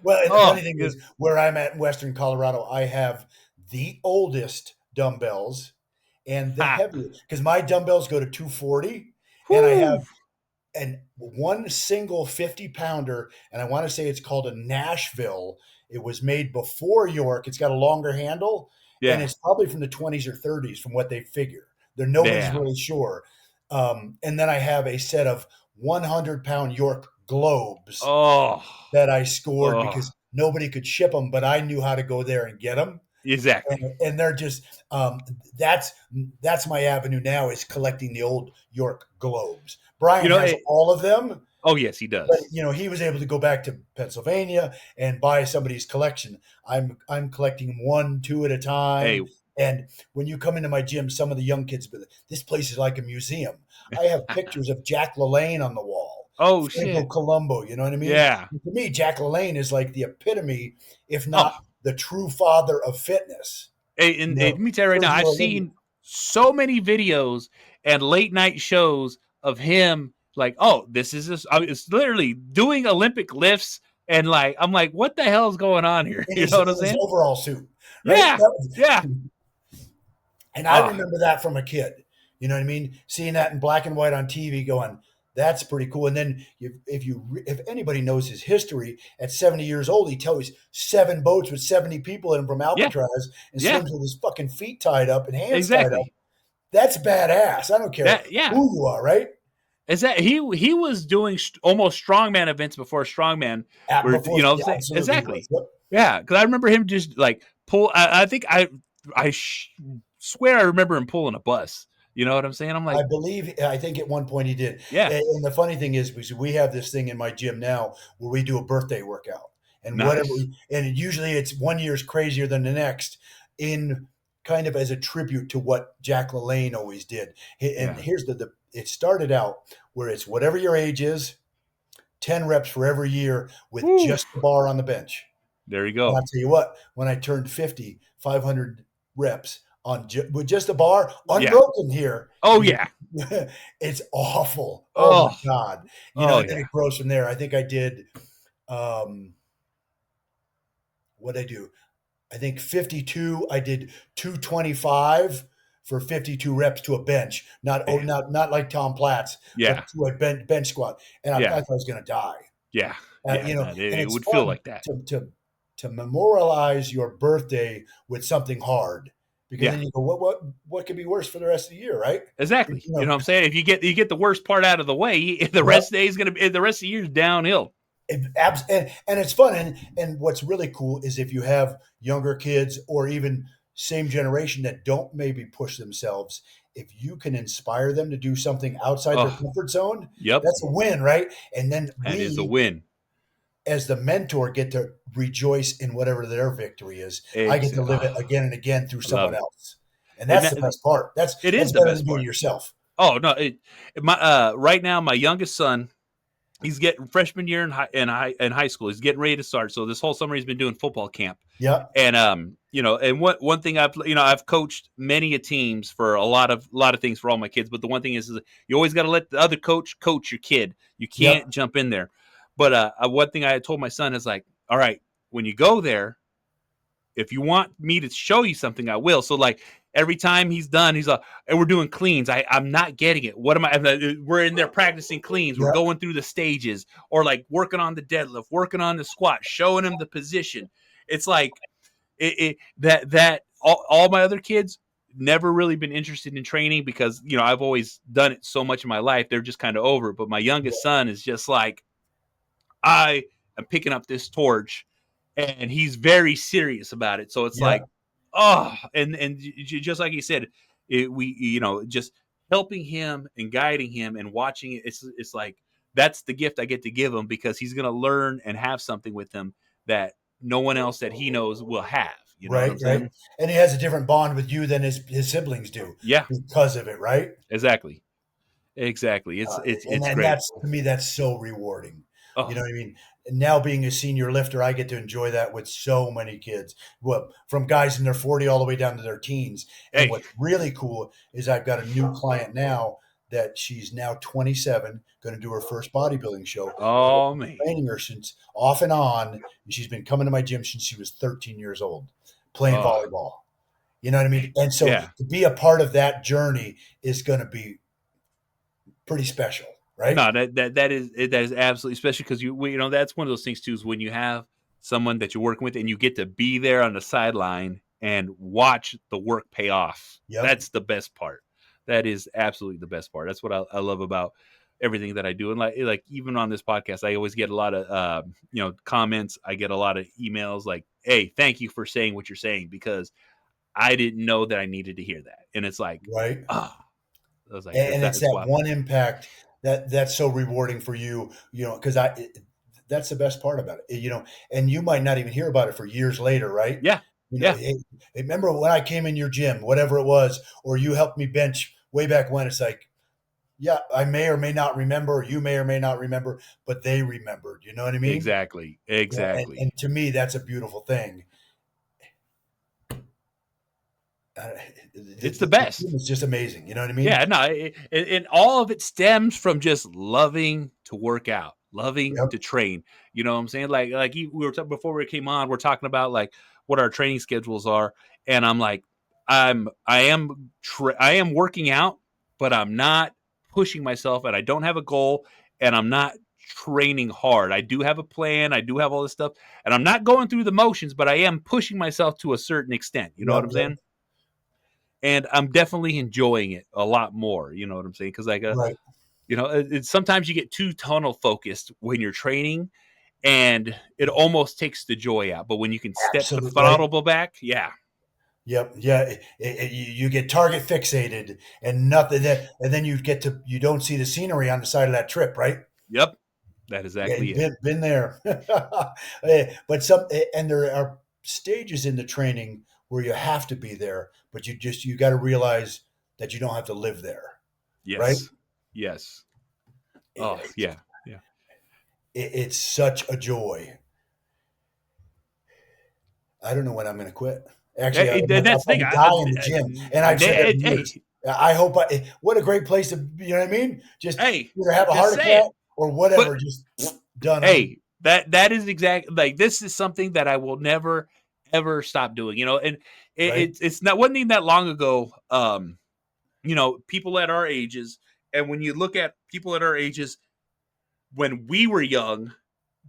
Well, and the Oh, funny thing yeah. is, where I'm at in Western Colorado, I have the oldest dumbbells and the Ha. heaviest, because my dumbbells go to 240, and I have Whew. and one single 50 pounder, and I want to say it's called a Nashville. It was made before York. It's got a longer handle, and Yeah. it's probably from the 20s or 30s from what they figure. There, nobody's Yeah. really sure. And then I have a set of 100-pound York globes Oh. that I scored Oh. because nobody could ship them, but I knew how to go there and get them. Exactly. And they're just that's my avenue now, is collecting the old York globes. Brian has It, all of them, oh yes, he but does. he was able to go back to Pennsylvania and buy somebody's collection. I'm collecting them one, two at a Hey. time. And when you come into my gym, some of the young kids, this place is like a museum. I have pictures of Jack LaLanne on the wall, Oh Franco shit. Colombo. You know what I mean? Yeah. And to me, Jack LaLanne is like the epitome, if Oh. not the true father of fitness. Hey, and let me tell you right now, I've Sergio Olivia. seen so many videos and late night shows of him. Like, oh, this is this. It's literally doing Olympic lifts, and like, I'm like, what the hell is going on here? in You his, know what I'm in his saying? overall suit, right? Yeah. Yeah. And I Oh, remember that from a kid. You know what I mean? Seeing that in black and white on TV, going, "That's pretty cool." And then, if anybody knows his history, at 70 years old, he tows 7 boats with 70 people in them from yeah. Alcatraz and Yeah. swims with his fucking feet tied up and hands tied up. Exactly. That's badass. I don't care That. Yeah. who you are, right? Is that he was doing almost strongman events before strongman, where Before, what I'm yeah, saying? absolutely he was. Exactly. Yep. Yeah, because I remember him just like pull. I think swear I remember him pulling a bus. You know what I'm saying? I'm like, I think at one point he did. yeah, And the funny thing is, we have this thing in my gym now where we do a birthday workout, and nice. and usually it's one year's crazier than the next, in kind of as a tribute to what Jack LaLanne always did. And Yeah. here's it started out where it's whatever your age is, 10 reps for every year with Whew. just the bar on the bench. There you And I'll go. tell you what, when I turned 50, 500 reps with just a bar Yeah. unbroken here. Oh yeah. It's awful. Oh my Oh. God. Oh And then yeah. it grows from there. I think I did, what I do? I think 52, I did 225 for 52 reps to a bench, not Yeah. not like Tom Platz, Yeah. but to a bench squat. And I Yeah. thought I was going to die. Yeah. Yeah. No, And it it's would feel fun like that. to memorialize your birthday with something hard, because Yeah. then you go, what could be worse for the rest of the year, right? Exactly. You You know know, what I'm saying? If you get the worst part out of the way, the Yep. rest of the day is gonna be the rest of the year's downhill. And it's fun. And what's really cool is if you have younger kids or even same generation that don't maybe push themselves, if you can inspire them to do something outside their Oh, comfort zone, yep. that's a win, right? And then That is a we, win. as the mentor, get to rejoice in whatever their victory is. I get to live it again and again through I love someone it. else. And And that's the best part. it is That's the better best than doing it part. yourself. Oh no! My right now, my youngest son, he's getting freshman year in high school. He's getting ready to start. So this whole summer he's been doing football camp. Yeah. And and one thing I've coached many a teams for a lot of things for all my kids. But the one thing is you always got to let the other coach your kid. You can't Yep. jump in there. But one thing I had told my son is like, all right, when you go there, if you want me to show you something, I will. So like every time he's done, he's like, and we're doing cleans. I'm not getting it. What am I? We're in there practicing cleans. We're Yeah. going through the stages, or like working on the deadlift, working on the squat, showing him the position. It's like that all my other kids never really been interested in training because I've always done it so much in my life. They're just kind of over it. But my youngest son is just like, I am picking up this torch, and he's very serious about it. So it's Yeah. like, oh, and just like you said, we just helping him and guiding him and watching it. It's like that's the gift I get to give him because he's gonna learn and have something with him that no one else that he knows will have. You know what I'm Right. Right. saying? And he has a different bond with you than his siblings do Yeah, because of it. Right. exactly, exactly. It's Uh, it's and it's and great. that's to me, that's so rewarding. You Oh, know what I mean? And now being a senior lifter, I get to enjoy that with so many kids. Well, from guys in their 40 all the way down to their teens. And hey, what's really cool is I've got a new client now that she's now 27, going to do her first bodybuilding show. But I've oh been man, training her since off and on, and she's been coming to my gym since she was 13 years old, playing oh volleyball. You know what I mean? And so yeah. to be a part of that journey is going to be pretty special, right? No, that is absolutely, especially because that's one of those things too, is when you have someone that you're working with and you get to be there on the sideline and watch the work pay off. Yep. That's the best part. That is absolutely the best part. That's what I love about everything that I do. And like even on this podcast, I always get a lot of comments. I get a lot of emails like, "Hey, thank you for saying what you're saying because I didn't know that I needed to hear that." And it's like, Right. ah, I was like, And it's that's that why. one impact that's so rewarding for you, because that's the best part about it, and you might not even hear about it for years later, right? Yeah, yeah, Hey, remember when I came in your gym, whatever it was, or you helped me bench way back when. It's like, yeah, I may or may not remember, or you may or may not remember, but they remembered. You know what I mean? exactly, Yeah, and exactly. to me, that's a beautiful thing. Uh, It's the the best. gym is just amazing. You know what I mean? Yeah, no, and all of it stems from just loving to work out, loving Yep. to train. You know what I'm saying? We were talking before we came on. We're talking about like what our training schedules are, and I'm like, I am working out, but I'm not pushing myself, and I don't have a goal, and I'm not training hard. I do have a plan. I do have all this stuff, and I'm not going through the motions, but I am pushing myself to a certain extent. You know what Yep. I'm Yep. saying? And I'm definitely enjoying it a lot more. You know what I'm saying? Because Right. sometimes you get too tunnel focused when you're training, and it almost takes the joy out. But when you can step the Absolutely right. throttle back, yeah, Yep. Yeah. You get target fixated and nothing that, and then you don't see the scenery on the side of that trip, right? yep, that is Yeah, exactly it. been there. But and there are stages in the training where you have to be there, but you got to realize that you don't have to live there, right? Yes, yes. Oh It, yeah, yeah. it's such a joy. I don't know when I'm going to quit. Actually, I'll That's the thing. probably die in the gym, and I've said that for years. Hey, I hope. What a great place to, you know what I mean? Just hey, either have a just heart say it. attack or But whatever. Just done. hey, that is exactly like this is something that I will never ever stop doing. And Right. it's not wasn't even that long ago. People at our ages, and when you look at people at our ages, when we were young,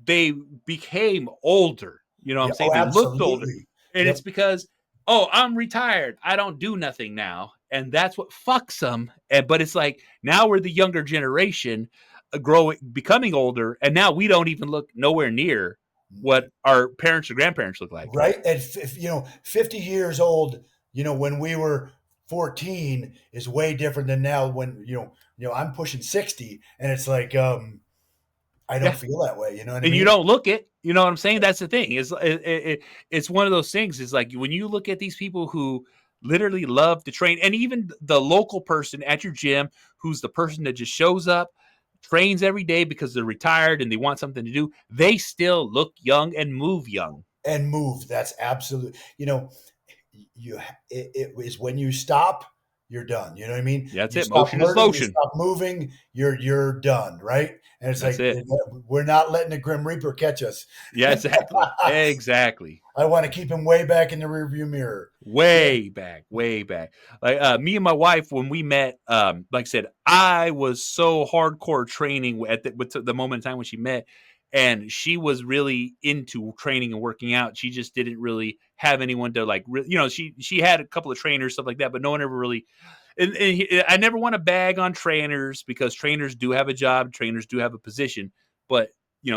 they became older. You know what I'm Yeah. saying? Oh, They looked older. absolutely. And Yep. it's because, oh, I'm retired. I don't do nothing now. And that's what fucks them. But it's like now we're the younger generation growing, becoming older. And now we don't even look nowhere near what our parents or grandparents look like. Right. At 50 years old, when we were 14 is way different than now when, I'm pushing 60 and it's like, I don't Yeah. feel that way. You know what I And you mean? don't look it. You know what I'm saying? That's the thing. It's one of those things. It's like when you look at these people who literally love to train, and even the local person at your gym who's the person that just shows up, trains every day because they're retired and they want something to do, they still look young and move young. And move. That's absolute. You it is when you stop, you're done. You know what I mean? Yeah, that's You it. stop Motion is learning, you Fotion. stop moving, you're done, right? And it's That's like it. we're not letting the Grim Reaper catch us. Yeah, exactly. Exactly. I want to keep him way back in the rearview mirror. Yeah. Way back, way back. Like me and my wife, when we met, like I said, I was so hardcore training at the moment in time when she met, and she was really into training and working out. She just didn't really have anyone to like, she had a couple of trainers, stuff like that, but no one ever really. And I never want to bag on trainers because trainers do have a job, trainers do have a position, but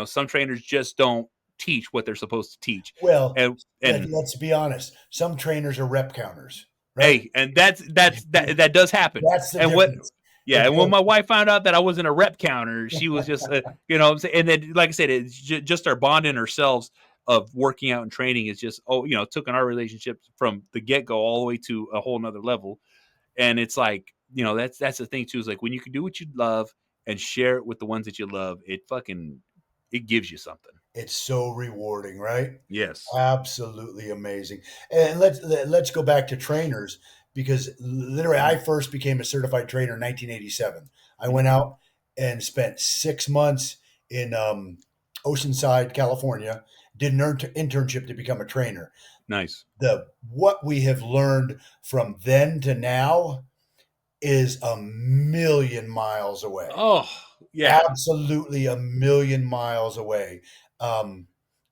some trainers just don't teach what they're supposed to teach. Well, And let's be honest. Some trainers are rep counters, right? hey, and that does happen. That's the And what difference. yeah, and when my wife found out that I wasn't a rep counter, she was just what I'm saying. And then like I said, it's just our bond in ourselves of working out and training is just took in our relationship from the get-go all the way to a whole nother level. And it's like, that's the thing too, is like when you can do what you love and share it with the ones that you love, it gives you something. It's so rewarding, right? Yes. Absolutely amazing. And let's go back to trainers because literally I first became a certified trainer in 1987. I went out and spent 6 months in Oceanside, California, did an internship to become a trainer. Nice. What we have learned from then to now is a million miles away. Oh, yeah. Absolutely a million miles away in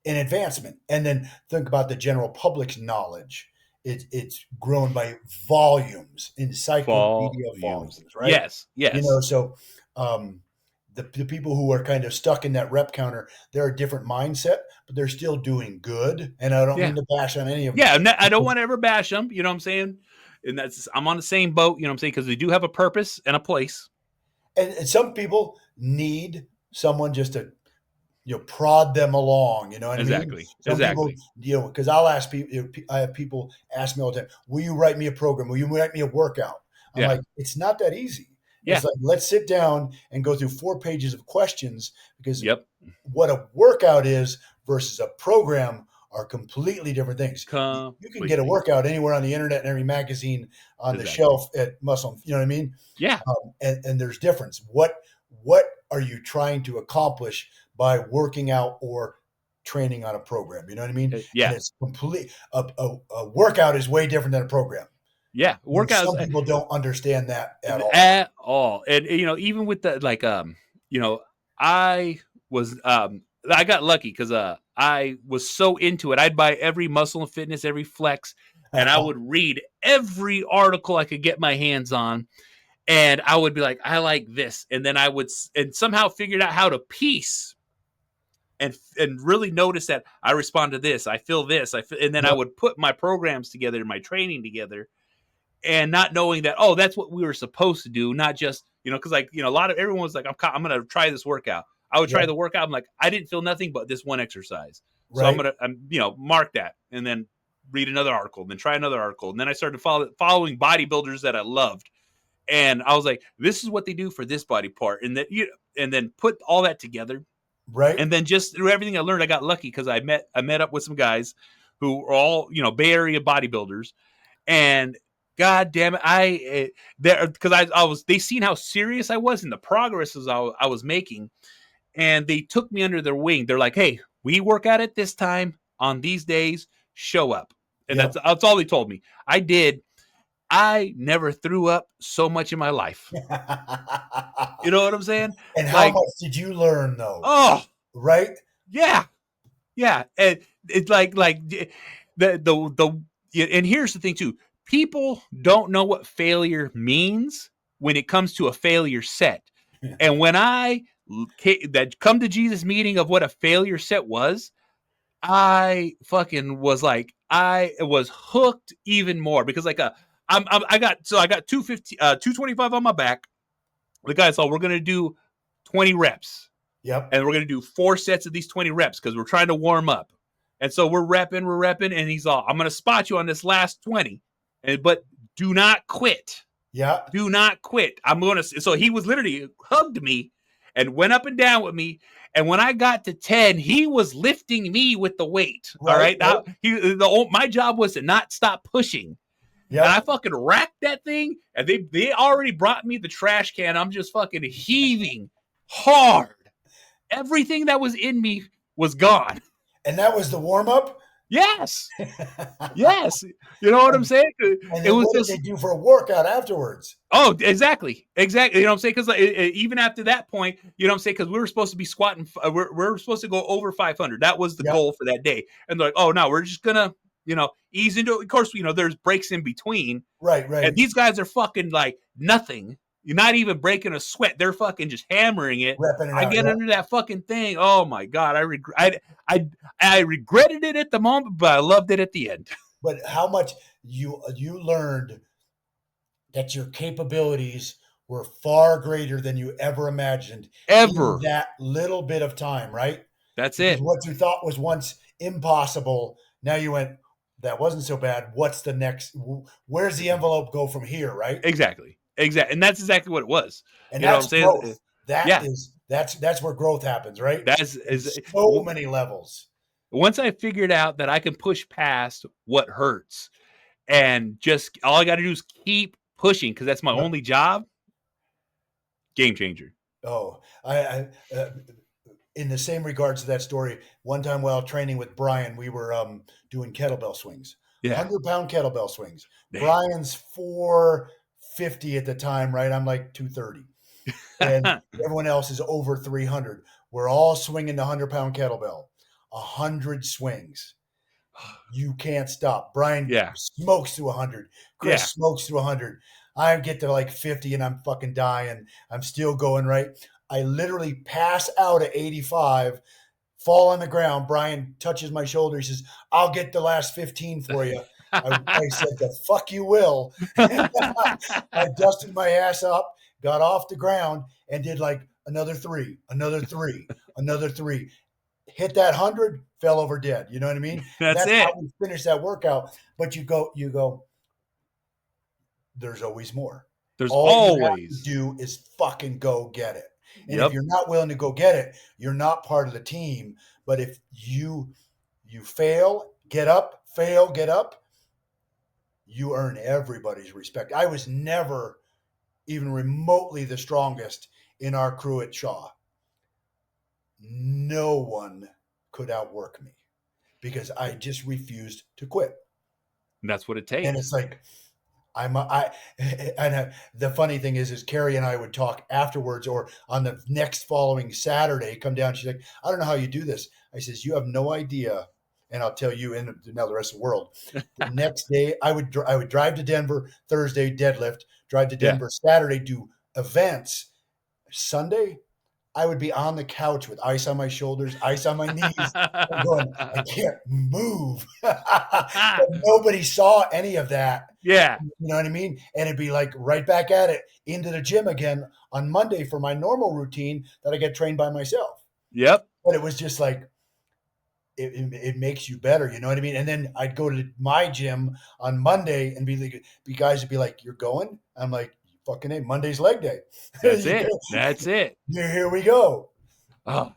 advancement. And then think about the general public's knowledge. It's grown by volumes, encyclopedia volumes, right? Yes. Yes. So the people who are kind of stuck in that rep counter, they're a different mindset, but they're still doing good. And I don't mean to bash on any of them. Yeah, I don't want to ever bash them. You know what I'm saying? And I'm on the same boat. You know what I'm saying? Because they do have a purpose and a place. And some people need someone just to prod them along. You know what I mean? Some Exactly. people, because I'll ask people. I have people ask me all the time, "Will you write me a program? Will you write me a workout?" I'm like, it's not that easy. Yeah. It's like, let's sit down and go through 4 pages of questions because Yep. what a workout is versus a program are completely different things. You can get a workout anywhere on the internet, in every magazine, on the shelf at Muscle. You know what I mean? Yeah. And there's difference. What are you trying to accomplish by working out or training on a program? You know what I mean? Yeah. And it's complete. A workout is way different than a program. Yeah, workouts. Some people don't understand that at all. At all, and even with the I got lucky because I was so into it. I'd buy every Muscle and Fitness, every Flex, and I would read every article I could get my hands on, and I would be like, I like this, and then I would somehow figured out how to piece. And really notice that I respond to this, I feel this, and then I would put my programs together and my training together. And not knowing that, that's what we were supposed to do, not just, because a lot of everyone was like, I'm going to try this workout. I would try the workout. I'm like, I didn't feel nothing but this one exercise. So I'm going to, mark that and then read another article, then try another article. And then I started following bodybuilders that I loved. And I was like, this is what they do for this body part. And then put all that together. Right. And then just through everything I learned, I got lucky because I met up with some guys who are all, Bay Area bodybuilders. And God damn it! They seen how serious I was and the progress I was making, and they took me under their wing. They're like, "Hey, we work out at this time on these days. Show up," and that's all they told me. I did. I never threw up so much in my life. You know what I'm saying? And how much did you learn, though? Oh, right? Yeah, and it's like the and here's the thing too. People don't know what failure means when it comes to a failure set. And when that come to Jesus meeting of what a failure set was, I fucking was like, I was hooked even more because I got 225 on my back. The guy said, we're going to do 20 reps. Yep. And we're going to do 4 sets of these 20 reps because we're trying to warm up. And so we're repping. And he's all, I'm going to spot you on this last 20. But do not quit. Yeah. Do not quit. So he was literally hugged me and went up and down with me. And when I got to 10, he was lifting me with the weight. Right, all right. Now, my job was to not stop pushing. And I Yep. fucking racked that thing, and they already brought me the trash can. I'm just fucking heaving hard. Everything that was in me was gone. And that was the warm up. Yes. Yes. You know what I'm saying? And It then was what did just, they do for a workout afterwards? oh, exactly. Exactly. You know what I'm saying? Because even after that point, you know what I'm saying? Because we were supposed to be squatting, we're supposed to go over 500. That was the Yep. goal for that day. And they're like, oh, no, we're just going to, ease into it. Of course, there's breaks in between. Right. And these guys are fucking like nothing. You're not even breaking a sweat. They're fucking just hammering it. Repping it I out. get Yep. under that fucking thing. Oh my God. I regretted it at the moment, but I loved it at the end. But how much you learned that your capabilities were far greater than you ever imagined in Ever. that little bit of time, right? That's Because it. what you thought was once impossible, now you went, that wasn't so bad. What's the next? Where's the envelope go from here, right? Exactly. Exactly. And that's exactly what it was. And You know what I'm that's saying? growth. Yeah. That's where growth happens, right? That's In is so many levels. once I figured out that I can push past what hurts and just all I got to do is keep pushing because that's my Yep. only job. Game changer. Oh, I in the same regards to that story, one time while training with Brian, we were doing kettlebell swings, Yeah. 100-pound kettlebell swings. Damn. Brian's 450 at the time, right? I'm like 230. And everyone else is over 300. We're all swinging the 100-pound kettlebell, 100 swings. You can't stop. Brian Yeah. smokes through 100. Chris Yeah. smokes through 100. I get to like 50 and I'm fucking dying. I'm still going, right? I literally pass out at 85, fall on the ground. Brian touches my shoulder. He says, I'll get the last 15 for you. I said, the fuck you will. I dusted my ass up, got off the ground, and did like another three, another three, another three. Hit that 100, fell over dead. You know what I mean? That's That's it. how we finish that workout. But you go, there's always more. There's All you have always. to do is fucking go get it. And Yep. if you're not willing to go get it, you're not part of the team. But if you fail, get up, fail, get up, you earn everybody's respect. I was never even remotely the strongest in our crew at Shaw. No one could outwork me because I just refused to quit. And that's what it takes. And it's like, the funny thing is Carrie and I would talk afterwards or on the next following Saturday, come down. She's like, I don't know how you do this. I says, you have no idea. And I'll tell you, and now the rest of the world. The next day, I would drive to Denver Thursday, deadlift. Drive to Denver Saturday, do events. Sunday, I would be on the couch with ice on my shoulders, ice on my knees, and going, I can't move. But nobody saw any of that. Yeah. You know what I mean? And it'd be like right back at it, into the gym again on Monday for my normal routine that I get trained by myself. Yep. But it was just like, it makes you better, you know what I mean? And then I'd go to my gym on Monday and be like, the guys would be like, you're going? I'm like, fucking A, Monday's leg day. That's it. That's it. Here we go. Oh,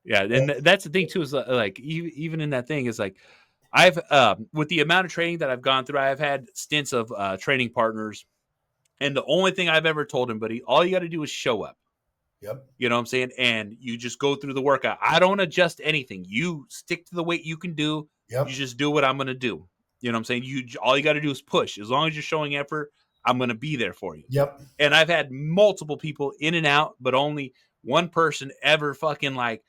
yeah. And that's the thing too, is like, even in that thing is like, I've, with the amount of training that I've gone through, I've had stints of training partners. And the only thing I've ever told him, buddy, all you got to do is show up. Yep. You know what I'm saying? And you just go through the workout. I don't adjust anything. You stick to the weight you can do. Yep. You just do what I'm going to do. You know what I'm saying? All you got to do is push. As long as you're showing effort, I'm going to be there for you. Yep. And I've had multiple people in and out, but only one person ever fucking like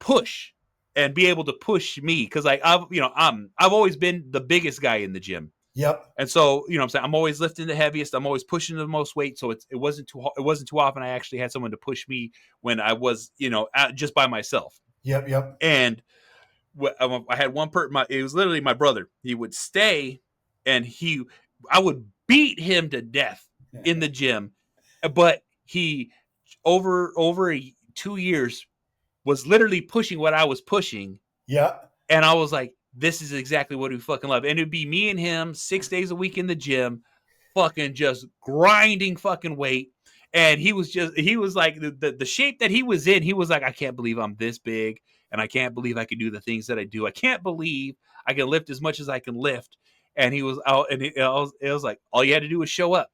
push and be able to push me. Cause like, I've always been the biggest guy in the gym. Yep. And so, you know what I'm saying? I'm always lifting the heaviest. I'm always pushing the most weight. So it wasn't too often I actually had someone to push me when I was, just by myself. Yep. Yep. And I had one person, it was literally my brother. He would stay and I would beat him to death in the gym. But he, over 2 years, was literally pushing what I was pushing. Yeah. And I was like, this is exactly what we fucking love. And it'd be me and him 6 days a week in the gym, fucking just grinding fucking weight. And he was like the shape that he was in. He was like, I can't believe I'm this big. And I can't believe I can do the things that I do. I can't believe I can lift as much as I can lift. and he was out, and it was like all you had to do was show up,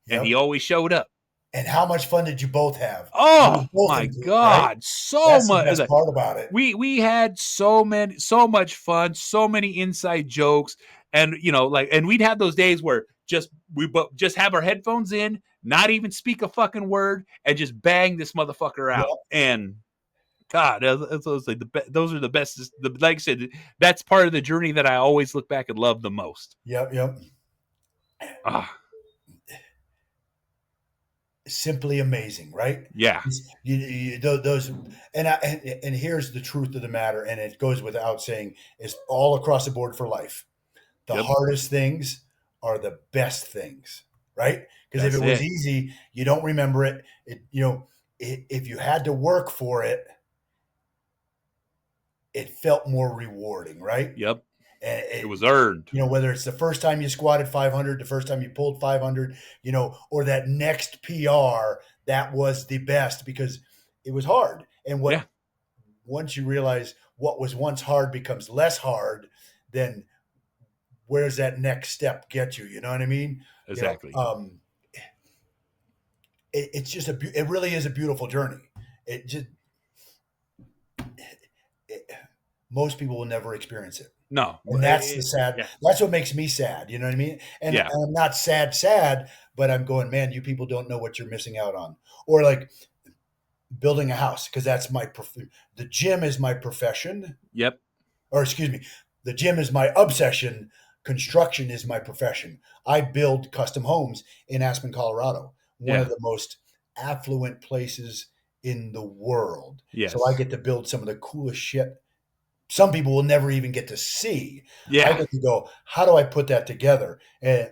and he Yep. always showed up. And how much fun did you both have? You Oh were both my into it, right? God, so That's the much. best part about it. We had so much fun, so many inside jokes, and and we'd have those days where just have our headphones in, not even speak a fucking word, and just bang this motherfucker out. Yep. And God, those like those are the best. Like I said, that's part of the journey that I always look back and love the most. Yep. Yep. Ah, Simply amazing, right? yeah, Those, and here's the truth of the matter, and it goes without saying, is all across the board for life. The yep, hardest things are the best things, right? Because if that's it was it. easy, you don't remember it. If you had to work for it, it felt more rewarding, right? Yep, And it was earned. whether it's the first time you squatted 500, the first time you pulled 500, or that next PR, that was the best because it was hard. And Yeah, once you realize what was once hard becomes less hard, then where's that next step get you? You know what I mean? You know, exactly. it's just it really is a beautiful journey. It just, it, most people will never experience it. No, And that's the sad. yeah, That's what makes me sad. You know what I mean? And yeah, I'm not sad, but I'm going, man. You people don't know what you're missing out on. Or like building a house because that's the gym is my profession, yep, or excuse me, the gym is my obsession. Construction is my profession. I build custom homes in Aspen, Colorado, one of yeah, the most affluent places in the world. So I yes, get to build some of the coolest shit some people will never even get to see. I yeah, get to go, how do I put that together? And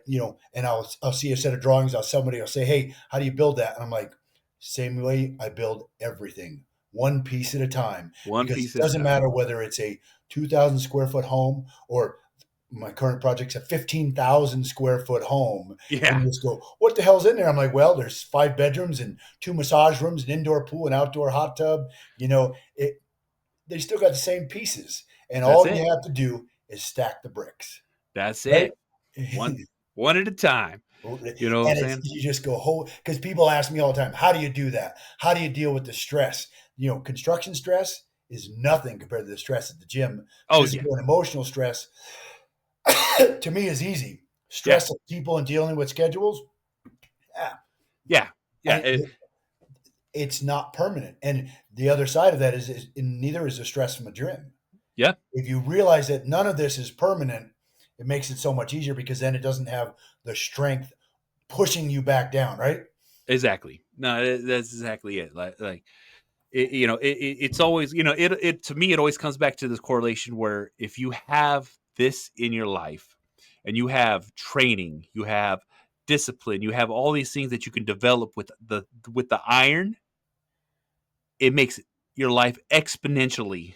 and I'll see a set of drawings. Somebody will say, hey, how do you build that? And I'm like, same way I build everything, one piece at a time. one Because piece it at a doesn't time. matter whether it's a 2,000 square foot home or my current project's a 15,000 square foot home. And Yeah, you just go, what the hell's in there? I'm like, well, there's 5 bedrooms and 2 massage rooms, an indoor pool, an outdoor hot tub. They still got the same pieces, and that's all it. you have to do is stack the bricks, That's right? it. One at a time. And You know what I'm it's saying? you just go whole because people ask me all the time, how do you do that? How do you deal with the stress? Construction stress is nothing compared to the stress at the gym. Oh yeah, Physical and emotional stress to me is easy. yeah, Stress of people and dealing with schedules, yeah, yeah, yeah. it's not permanent. And the other side of that is neither is the stress from a gym. Yeah, If you realize that none of this is permanent, it makes it so much easier because then it doesn't have the strength pushing you back down, right? exactly. No, that's exactly it. Like it's always it to me it always comes back to this correlation where if you have this in your life and you have training, you have discipline, you have all these things that you can develop with the iron, it makes your life exponentially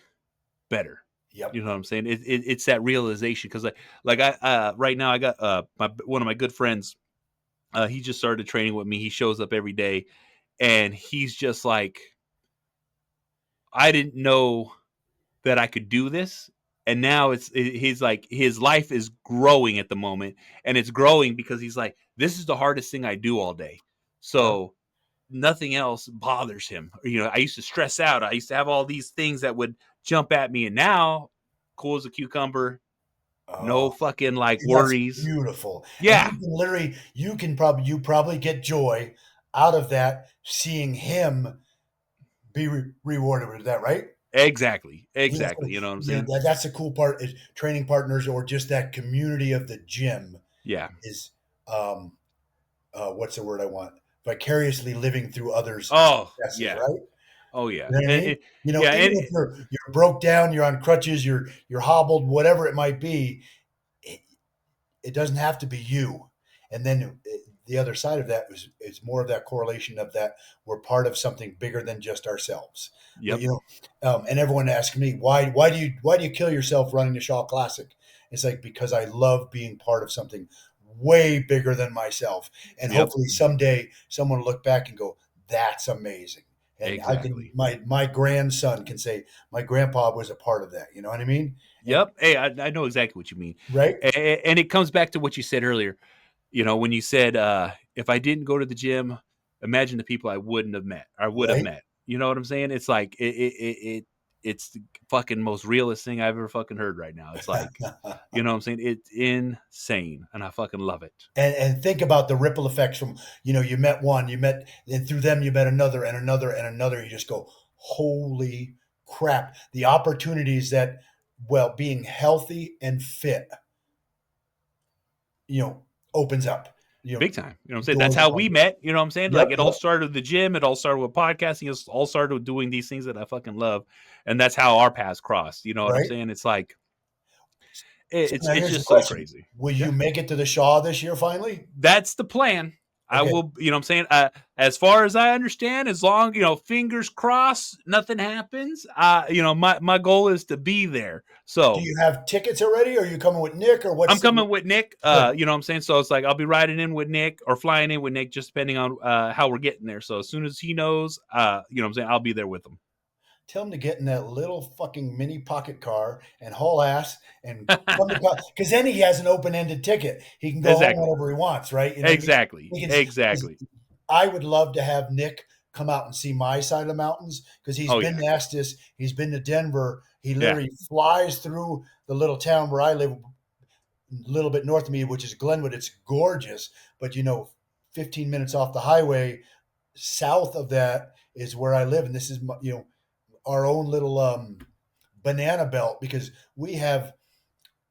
better. You Yep. know what I'm saying? It's that realization because I right now I got one of my good friends. He just started training with me. He shows up every day, and he's just like, I didn't know that I could do this, and now he's like his life is growing at the moment, and it's growing because he's like, this is the hardest thing I do all day, Yep. so nothing else bothers him. I used to stress out. I used to have all these things that would jump at me, and now, cool as a cucumber, no Oh, fucking like that's worries. beautiful. And Yeah, you probably get joy out of that seeing him be rewarded with that, right? exactly, So, exactly. You know what I'm saying? that's the cool part is training partners or just that community of the gym Yeah. is um what's the word I want? Vicariously living through others' Oh successes, yeah. right? Oh yeah. You know what I mean? Yeah. Even if you're broke down, you're on crutches, you're hobbled, whatever it might be, it, it doesn't have to be you. And then the other side of that is more of that correlation of that we're part of something bigger than just ourselves. Yep. And everyone asks me why do you kill yourself running the Shaw Classic? It's like because I love being part of something way bigger than myself, and Yep. hopefully someday someone will look back and go, "That's amazing." And I can, Exactly. my grandson can say my grandpa was a part of that. You know what I mean? And Yep. Hey, I know exactly what you mean. right, And it comes back to what you said earlier. When you said, if I didn't go to the gym, imagine the people I wouldn't have met or would have right. met. You know what I'm saying? It's like it's the fucking most realist thing I've ever fucking heard right now. It's like, you know what I'm saying? It's insane, and I fucking love it. And think about the ripple effects from, you met one, and through them you met another and another and another. You just go, holy crap! The opportunities that, well, being healthy and fit, opens up. Big time. You know what I'm saying? That's Doors how we open. met. You know what I'm saying? Yep, Like it all yep, started with the gym. It all started with podcasting. It all started with doing these things that I fucking love. And that's how our paths crossed. You know what I'm right. saying? It's like, So now it's here's the just so question: crazy. will Yeah. you make it to the Shaw this year finally? That's the plan. I Okay. will, you know what I'm saying? As far as I understand, as long, fingers crossed, nothing happens. My goal is to be there. Do So you have tickets already? Or are you coming with Nick, or I'm what's the coming with Nick. good? You know what I'm saying? So it's like I'll be riding in with Nick or flying in with Nick, just depending on how we're getting there. So as soon as he knows, you know what I'm saying, I'll be there with him. Tell him to get in that little fucking mini pocket car and haul ass and come to, because then he has an open ended ticket. He can go home Exactly. whenever he wants, right? You know what I mean? Exactly. He can. 'Cause Exactly. I would love to have Nick come out and see my side of the mountains because he's Oh been yeah. to Estes, he's been to Denver. He Yeah. literally flies through the little town where I live, a little bit north of me, which is Glenwood. It's gorgeous, but 15 minutes off the highway south of that is where I live, and this is our own little banana belt because we have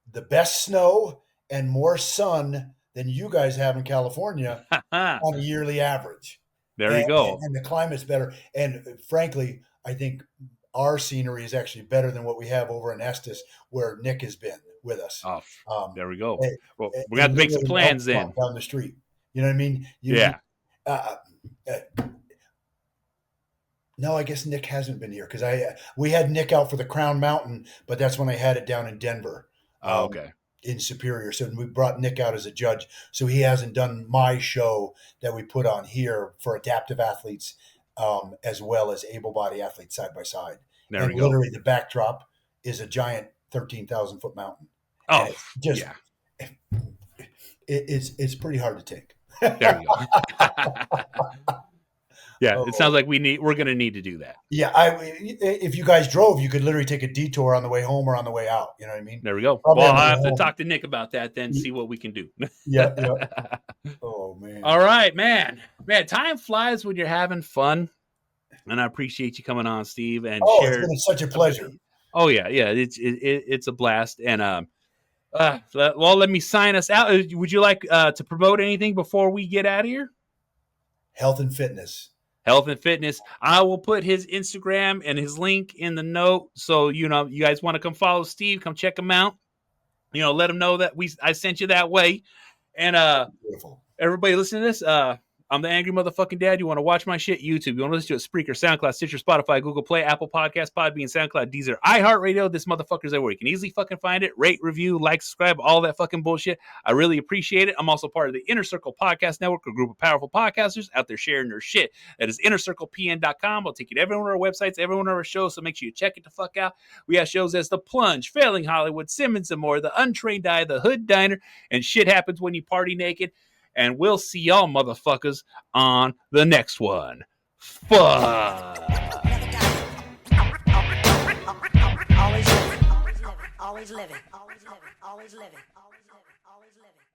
the best snow and more sun than you guys have in California on a yearly average. There And, you go. and the climate's better. And frankly, I think our scenery is actually better than what we have over in Estes, where Nick has been with us. Oh, Um, there we go. and, Well, we're gonna have and to make some literally an elk plans spot then. down the street. You know what I mean? Yeah. Uh, uh, no, I guess Nick hasn't been here because we had Nick out for the Crown Mountain, but that's when I had it down in Denver, Oh, okay. in Superior. So we brought Nick out as a judge. So he hasn't done my show that we put on here for adaptive athletes, as well as able-bodied athletes side by side. There And we go. literally, the backdrop is a giant 13,000-foot mountain, and Oh, it's just yeah. it's pretty hard to take. There you go. Yeah, it sounds Oh. like we're gonna need to do that. Yeah, if you guys drove, you could literally take a detour on the way home or on the way out. You know what I mean? There we go. Probably Well, on the I'll way have to home. talk to Nick about that then, see what we can do. Yeah, yeah. Oh man. All right, man. Man, time flies when you're having fun. And I appreciate you coming on, Steve, and Oh, it's share. been such a pleasure. Oh yeah, yeah. It's a blast. And well, let me sign us out. Would you like to promote anything before we get out of here? Health and fitness. Health and fitness. I will put his Instagram and his link in the note. So, you guys want to come follow Steve, come check him out. Let him know that I sent you that way. And Beautiful. everybody listen to this. I'm the Angry Motherfucking Dad. You want to watch my shit? YouTube. You want to listen to it? Spreaker, SoundCloud, Stitcher, Spotify, Google Play, Apple Podcasts, Podbean, SoundCloud, Deezer, iHeartRadio. This motherfucker's everywhere. You can easily fucking find it. Rate, review, like, subscribe, all that fucking bullshit. I really appreciate it. I'm also part of the Inner Circle Podcast Network, a group of powerful podcasters out there sharing their shit. That is innercirclepn.com. I'll take you to every one of our websites, every one of our shows, so make sure you check it the fuck out. We have shows as The Plunge, Failing Hollywood, Simmons and More, The Untrained Eye, The Hood Diner, and Shit Happens When You Party Naked. And we'll see y'all motherfuckers on the next one. Fuck. Always living, always living, always living, always living, always living, always living.